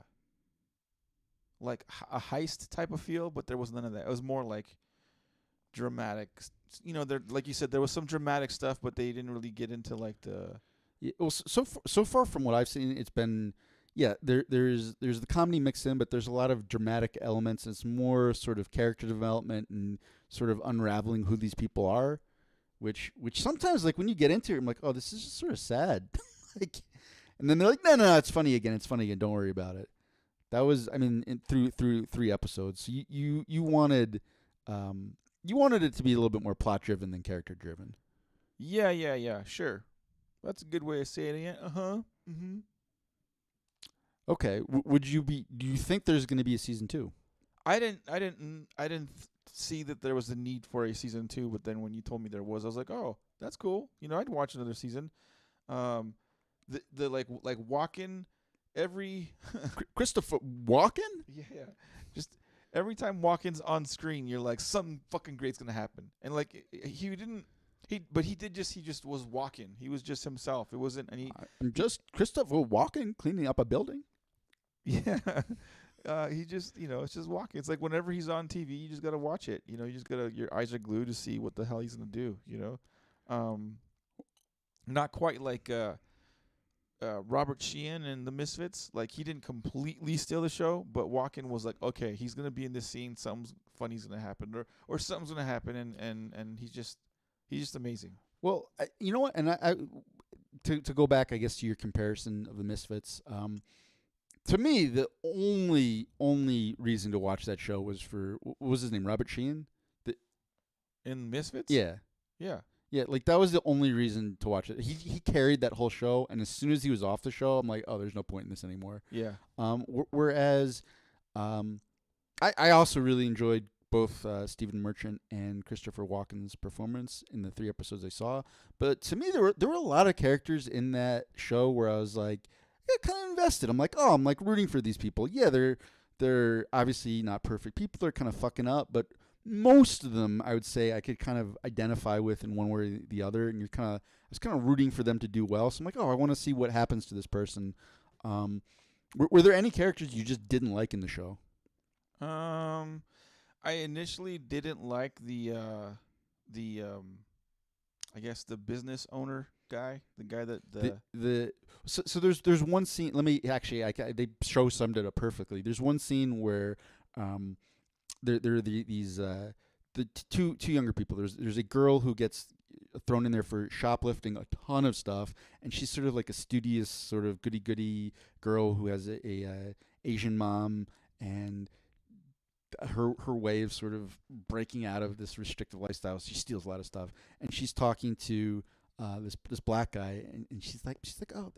heist type of feel, but there was none of that. It was more like dramatic. You know, there, like you said, there was some dramatic stuff, but they didn't really get into like the. Yeah, well, so far from what I've seen, it's been there's the comedy mixed in, but there's a lot of dramatic elements. It's more sort of character development and sort of unraveling who these people are, which sometimes, like, when you get into it, I'm like, oh, this is just sort of sad. Like, and then they're like, no, it's funny again. Don't worry about it. That was, I mean, through 3 episodes. So you wanted it to be a little bit more plot driven than character driven. Yeah, sure. That's a good way of saying it. Mm-hmm. Okay. Do you think there's going to be a season 2? I didn't see that there was a need for a season 2, but then when you told me there was, I was like, oh, that's cool. You know, I'd watch another season. The like Walken every Christopher Walken? Yeah. Just every time Walken's on screen, you're like, something fucking great's gonna happen. And like he just was Walken. He was just himself. It wasn't any. I'm just Christopher Walken cleaning up a building. Yeah. He just, it's just Walken. It's like whenever he's on TV, you just gotta watch it. You know, your eyes are glued to see what the hell he's gonna do. Not quite like Robert Sheehan and the Misfits. Like, he didn't completely steal the show, but Walken was like, okay, he's gonna be in this scene. Something funny's gonna happen, or something's gonna happen, and he's just amazing. Well, you know what? And I to go back, I guess, to your comparison of the Misfits. To me, the only reason to watch that show was for, what was his name? Robert Sheehan? In Misfits? Yeah. Like, that was the only reason to watch it. He carried that whole show, and as soon as he was off the show, I'm like, oh, there's no point in this anymore. Yeah. Whereas, I also really enjoyed both Stephen Merchant and Christopher Walken's performance in the 3 episodes I saw. But to me, there were a lot of characters in that show where I was like, kind of invested. I'm like, oh, I'm like rooting for these people. Yeah, they're obviously not perfect people. They're kind of fucking up, but most of them, I would say, I could kind of identify with in one way or the other. And I was kind of rooting for them to do well. So I'm like, oh, I want to see what happens to this person. Were there any characters you just didn't like in the show? I initially didn't like the I guess the business owner guy, the guy that So there's one scene. Let me actually, they show summed it up perfectly. There's one scene where there are these two younger people. There's a girl who gets thrown in there for shoplifting a ton of stuff, and she's sort of like a studious, sort of goody girl who has a Asian mom, and her way of sort of breaking out of this restrictive lifestyle. She steals a lot of stuff, and she's talking to this black guy, and she's like, oh,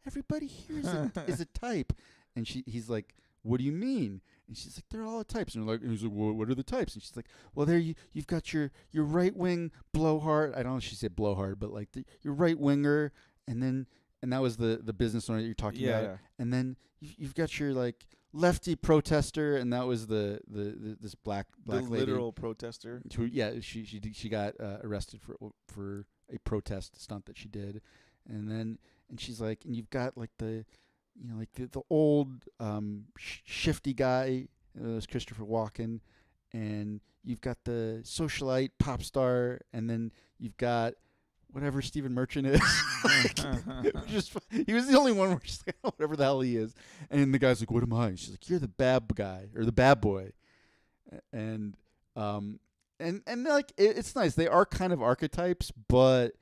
everybody here is a type, and he's like, what do you mean? And she's like, they're all types. And he's like, well, what are the types? And she's like, well, there you've got your right wing blowhard. I don't know if she said blowhard, but like your right winger, and that was the business owner that you're talking about. Yeah. And then you've got your like lefty protester, and that was the this black lady, literal protester. She got arrested for a protest stunt that she did, and she's like, and you've got like the old shifty guy, there's Christopher Walken, and you've got the socialite pop star, and then you've got whatever Stephen Merchant is. He was the only one where she's like, oh, whatever the hell he is. And the guy's like, what am I? She's like, you're the bad guy, or the bad boy. And like, it's nice. They are kind of archetypes, but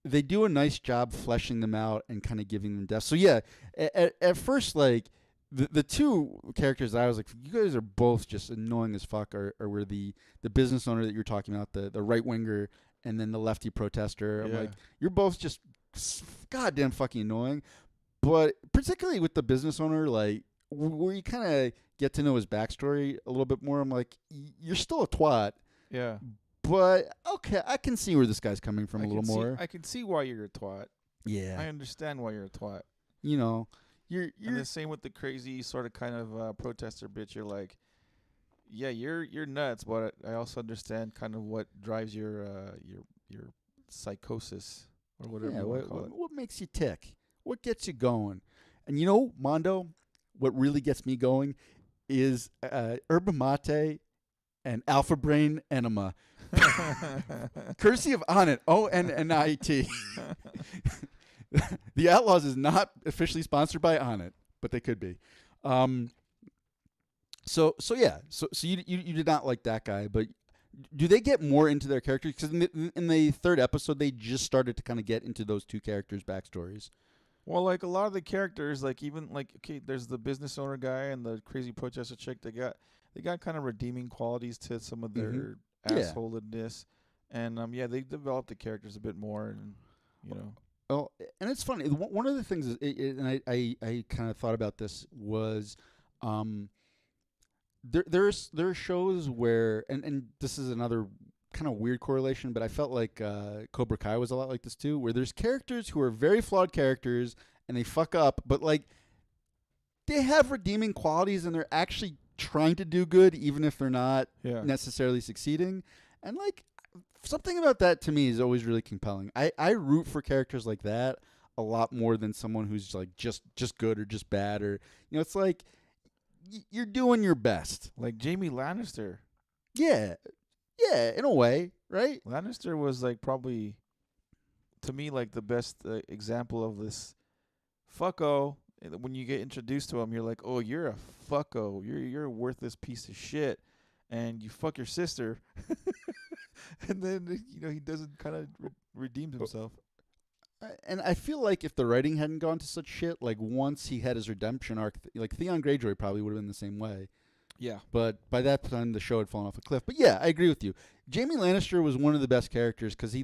they do a nice job fleshing them out and kind of giving them depth. So yeah, at first, like the two characters I was like, you guys are both just annoying as fuck. Were the business owner that you're talking about, the right winger, and then the lefty protester. I'm like, you're both just goddamn fucking annoying. But particularly with the business owner, like where you kind of get to know his backstory a little bit more, I'm like, you're still a twat. Yeah. But okay, I can see where this guy's coming from a little more. I can see why you're a twat. Yeah. I understand why you're a twat. You know, you're and the same with the crazy sort of kind of protester bitch. You're like, yeah, you're nuts, but I also understand kind of what drives your psychosis or whatever you want to call it. What makes you tick? What gets you going? And you know, Mondo, what really gets me going is yerba mate and alpha brain enema. Courtesy of Onnit, ONNIT. The Outlaws is not officially sponsored by Onnit, but they could be. So you did not like that guy, but do they get more into their characters? Because in the third episode, they just started to kind of get into those two characters' backstories. Well, like a lot of the characters, like even like okay, there's the business owner guy and the crazy protester chick. They got kind of redeeming qualities to some of their assholedness, and they developed the characters a bit more, and you know. Oh, and it's funny. One of the things is, and I kind of thought about this was, there are shows where, and this is another kind of weird correlation, but I felt like Cobra Kai was a lot like this too, where there's characters who are very flawed characters and they fuck up, but like they have redeeming qualities and they're actually trying to do good even if they're not necessarily succeeding. And like something about that to me is always really compelling. I root for characters like that a lot more than someone who's like just good or just bad, or you know, it's like you're doing your best. Like Jaime Lannister. Yeah, in a way, right? Lannister was like probably, to me, like the best example of this fucko. When you get introduced to him, you're like, oh, you're a fucko. You're a worthless piece of shit, and you fuck your sister. And then he doesn't kind of redeem himself. And I feel like if the writing hadn't gone to such shit, like once he had his redemption arc, like Theon Greyjoy probably would have been the same way. Yeah. But by that time, the show had fallen off a cliff. But yeah, I agree with you. Jaime Lannister was one of the best characters because he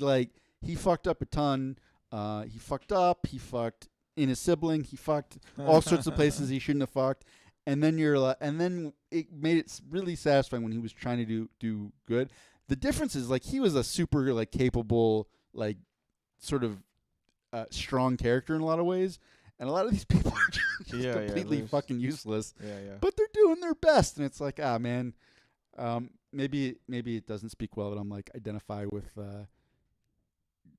fucked up a ton. He fucked in his sibling. He fucked all sorts of places he shouldn't have fucked. And then it made it really satisfying when he was trying to do good. The difference is like he was a super like capable, like sort of strong character in a lot of ways. And a lot of these people are just completely fucking useless. Yeah. But they're doing their best, and it's like, man, maybe it doesn't speak well that I'm like identify with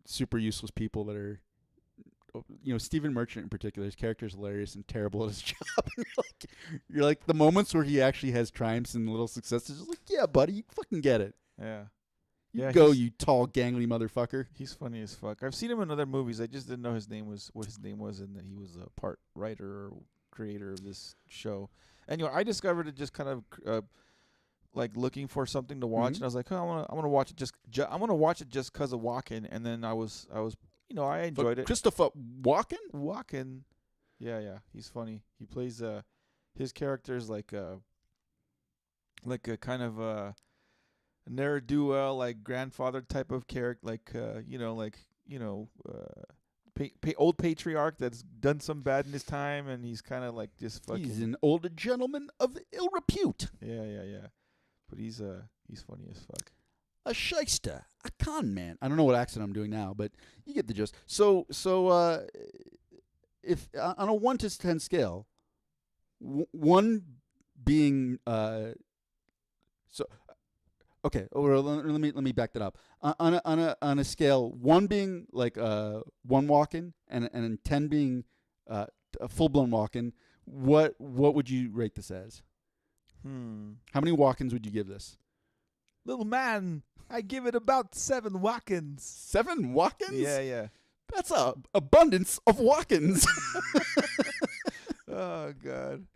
super useless people that are, Stephen Merchant in particular. His character is hilarious and terrible at his job. you're like the moments where he actually has triumphs and little successes. Just like, yeah, buddy, you fucking get it. Yeah. You tall, gangly motherfucker. He's funny as fuck. I've seen him in other movies. I just didn't know what his name was, and that he was a part writer or creator of this show. And I discovered it just kind of like looking for something to watch, and I was like, oh, I want to watch it I want to watch it just because of Walken. And then I was I enjoyed it. Christopher Walken. Yeah, he's funny. He plays his character's like a kind of a ne'er-do-well, like grandfather type of character, old patriarch that's done some bad in his time, and he's kind of like just fucking. He's an older gentleman of ill repute. Yeah. But he's funny as fuck. A shyster, a con man. I don't know what accent I'm doing now, but you get the gist. So if on a 1 to 10 scale, 1 being okay. Let me back that up. On a scale, 1 being like 1 walk-in, and 10 being a full blown walk-in, what would you rate this as? How many walk-ins would you give this? Little man, I give it about 7 walk-ins. 7 walk-ins? Yeah. That's a abundance of walk-ins. Oh God.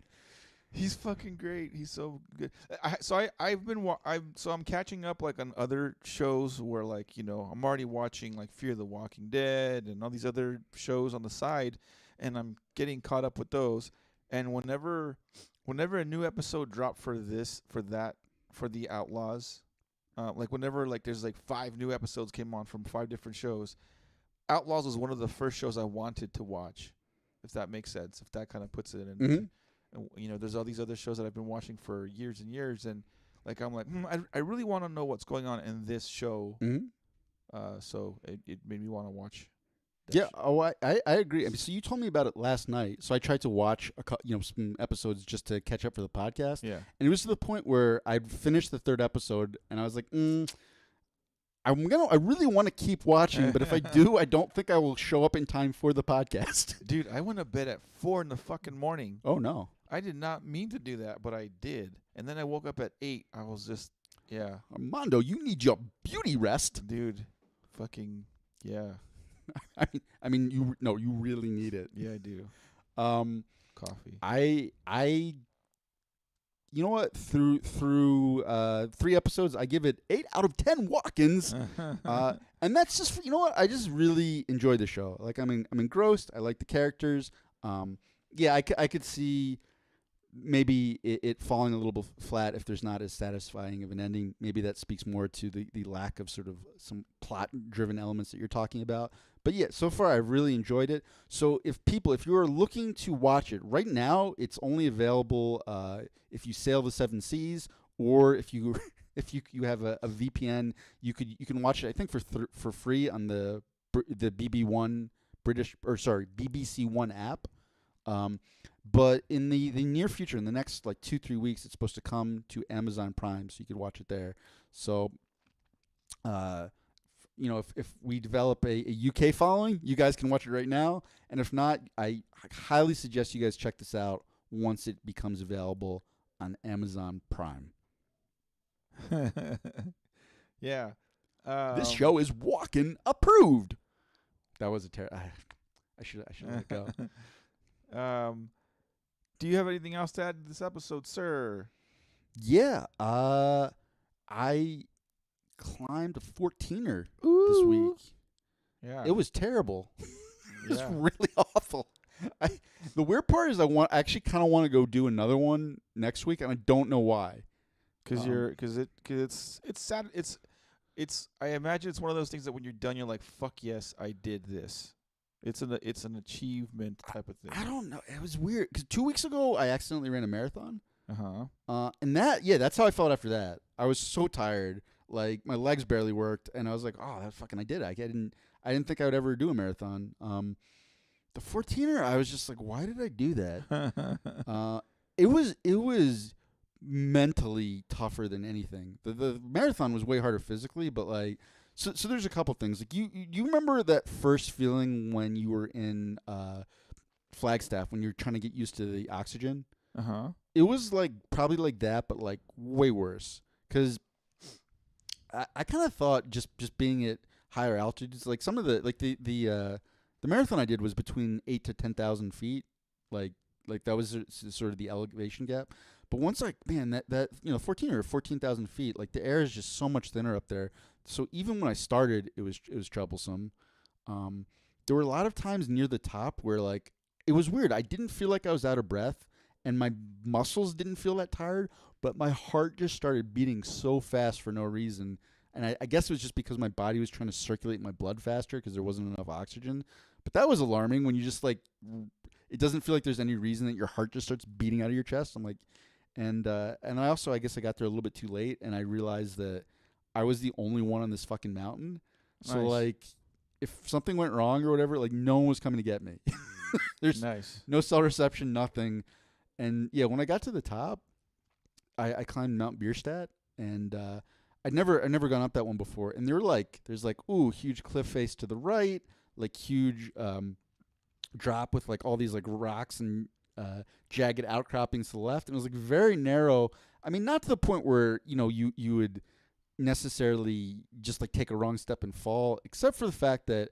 He's fucking great. He's so good. I'm catching up like on other shows where like I'm already watching like Fear the Walking Dead and all these other shows on the side, and I'm getting caught up with those. And whenever a new episode dropped for the Outlaws, like whenever like there's like 5 new episodes came on from 5 different shows, Outlaws was one of the first shows I wanted to watch. If that makes sense, if that kind of puts it in. Mm-hmm. And, there's all these other shows that I've been watching for years and years, and like I'm like, I really want to know what's going on in this show. Mm-hmm. So it made me want to watch. Yeah. Oh, I agree. I mean, so you told me about it last night. So I tried to watch some episodes just to catch up for the podcast. Yeah. And it was to the point where I'd finished the 3rd episode, and I was like, I really want to keep watching, but if I do, I don't think I will show up in time for the podcast. Dude, I went to bed at 4 in the fucking morning. Oh no. I did not mean to do that, but I did. And then I woke up at 8. I was just, yeah. Armando, you need your beauty rest. Dude, fucking, yeah. I mean, you really need it. Yeah, I do. Coffee. I you know what? Through 3 episodes, I give it 8 out of 10 walk-ins. And that's just, I just really enjoyed the show. Like, I'm engrossed. I like the characters. Yeah, I could see maybe it falling a little bit flat if there's not as satisfying of an ending. Maybe that speaks more to the lack of sort of some plot-driven elements that you're talking about. But yeah, so far I've really enjoyed it. So if you are looking to watch it right now, it's only available if you sail the 7 seas, or if you have a VPN, you can watch it. I think for free on the BBC One app. But in the near future, in the next like 2-3 weeks, it's supposed to come to Amazon Prime, so you could watch it there. So, if we develop a UK following, you guys can watch it right now. And if not, I highly suggest you guys check this out once it becomes available on Amazon Prime. Yeah. This show is walking approved. That was I should let it go. Do you have anything else to add to this episode, sir? Yeah. I climbed a 14er this week. Yeah. It was terrible. It was Yeah. really awful. The weird part is I actually kind of want to go do another one next week, and I don't know why. Because it's sad. It's I imagine it's one of those things that when you're done, you're like, fuck yes, I did this. It's an achievement type of thing. I don't know. It was weird because 2 weeks ago I accidentally ran a marathon. Uh-huh. That's how I felt after that. I was so tired, like my legs barely worked, and I was like, oh, I did it. I didn't think I would ever do a marathon. The 14er, I was just like, why did I do that? It was mentally tougher than anything. The marathon was way harder physically, but like. So there's a couple things. Like you remember that first feeling when you were in Flagstaff when you're trying to get used to the oxygen? Uh-huh. It was like probably like that, but like way worse. Because I kind of thought just being at higher altitudes, like some of the marathon I did was between 8,000 to 10,000 feet. Like that was sort of the elevation gap. But once that 14 or 14,000 feet, like the air is just so much thinner up there. So even when I started, it was troublesome. There were a lot of times near the top where like it was weird. I didn't feel like I was out of breath, and my muscles didn't feel that tired, but my heart just started beating so fast for no reason. And I guess it was just because my body was trying to circulate my blood faster because there wasn't enough oxygen. But that was alarming when you just like it doesn't feel like there's any reason that your heart just starts beating out of your chest. I'm like, and I also I guess I got there a little bit too late, and I realized that I was the only one on this fucking mountain. So Nice. like if something went wrong or whatever, like no one was coming to get me. There's Nice. no cell reception, nothing. And yeah, when I got to the top, I climbed Mount Bierstadt, and I'd never gone up that one before. And there's like huge cliff face to the right, like huge drop with like all these like rocks and jagged outcroppings to the left, and it was like very narrow. I mean, not to the point where you would necessarily just like take a wrong step and fall, except for the fact that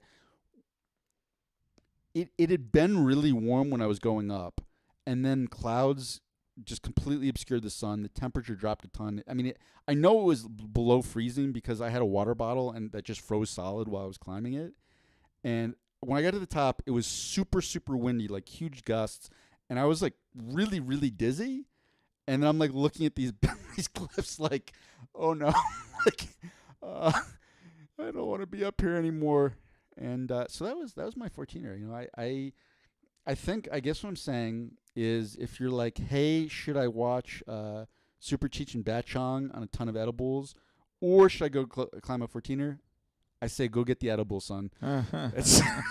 it had been really warm when I was going up, and then clouds just completely obscured the sun. The temperature dropped a ton. I mean, I know it was below freezing because I had a water bottle and that just froze solid while I was climbing it. And when I got to the top, it was super, super windy, like huge gusts. And I was like really, really dizzy. And then I'm like looking at these these cliffs like, oh no, like I don't want to be up here anymore. And so that was my 14er. You know, I guess what I'm saying is if you're like, hey, should I watch Super Cheech and Batchong on a ton of edibles, or should I go climb a 14er? I say go get the edible, son. It's I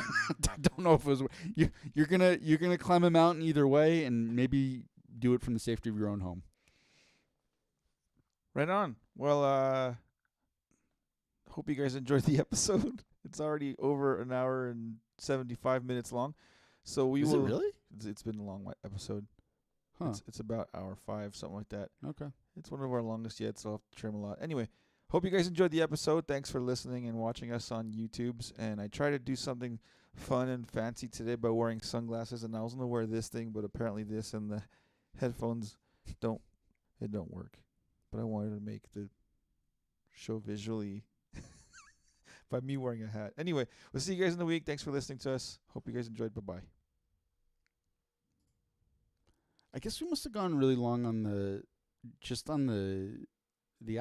don't know if it was you're gonna climb a mountain either way, and maybe do it from the safety of your own home. Right on. Well, hope you guys enjoyed the episode. It's already over an hour and 75 minutes long. So we Is will. it really? It's been a long episode. Huh. It's about hour 5, something like that. Okay. It's one of our longest yet, so I'll have to trim a lot. Anyway, hope you guys enjoyed the episode. Thanks for listening and watching us on YouTubes. And I tried to do something fun and fancy today by wearing sunglasses, and I was gonna wear this thing, but apparently this and the headphones don't work. But I wanted to make the show visually by me wearing a hat. Anyway, we'll see you guys in the week. Thanks for listening to us. Hope you guys enjoyed. Bye-bye. I guess we must have gone really long on the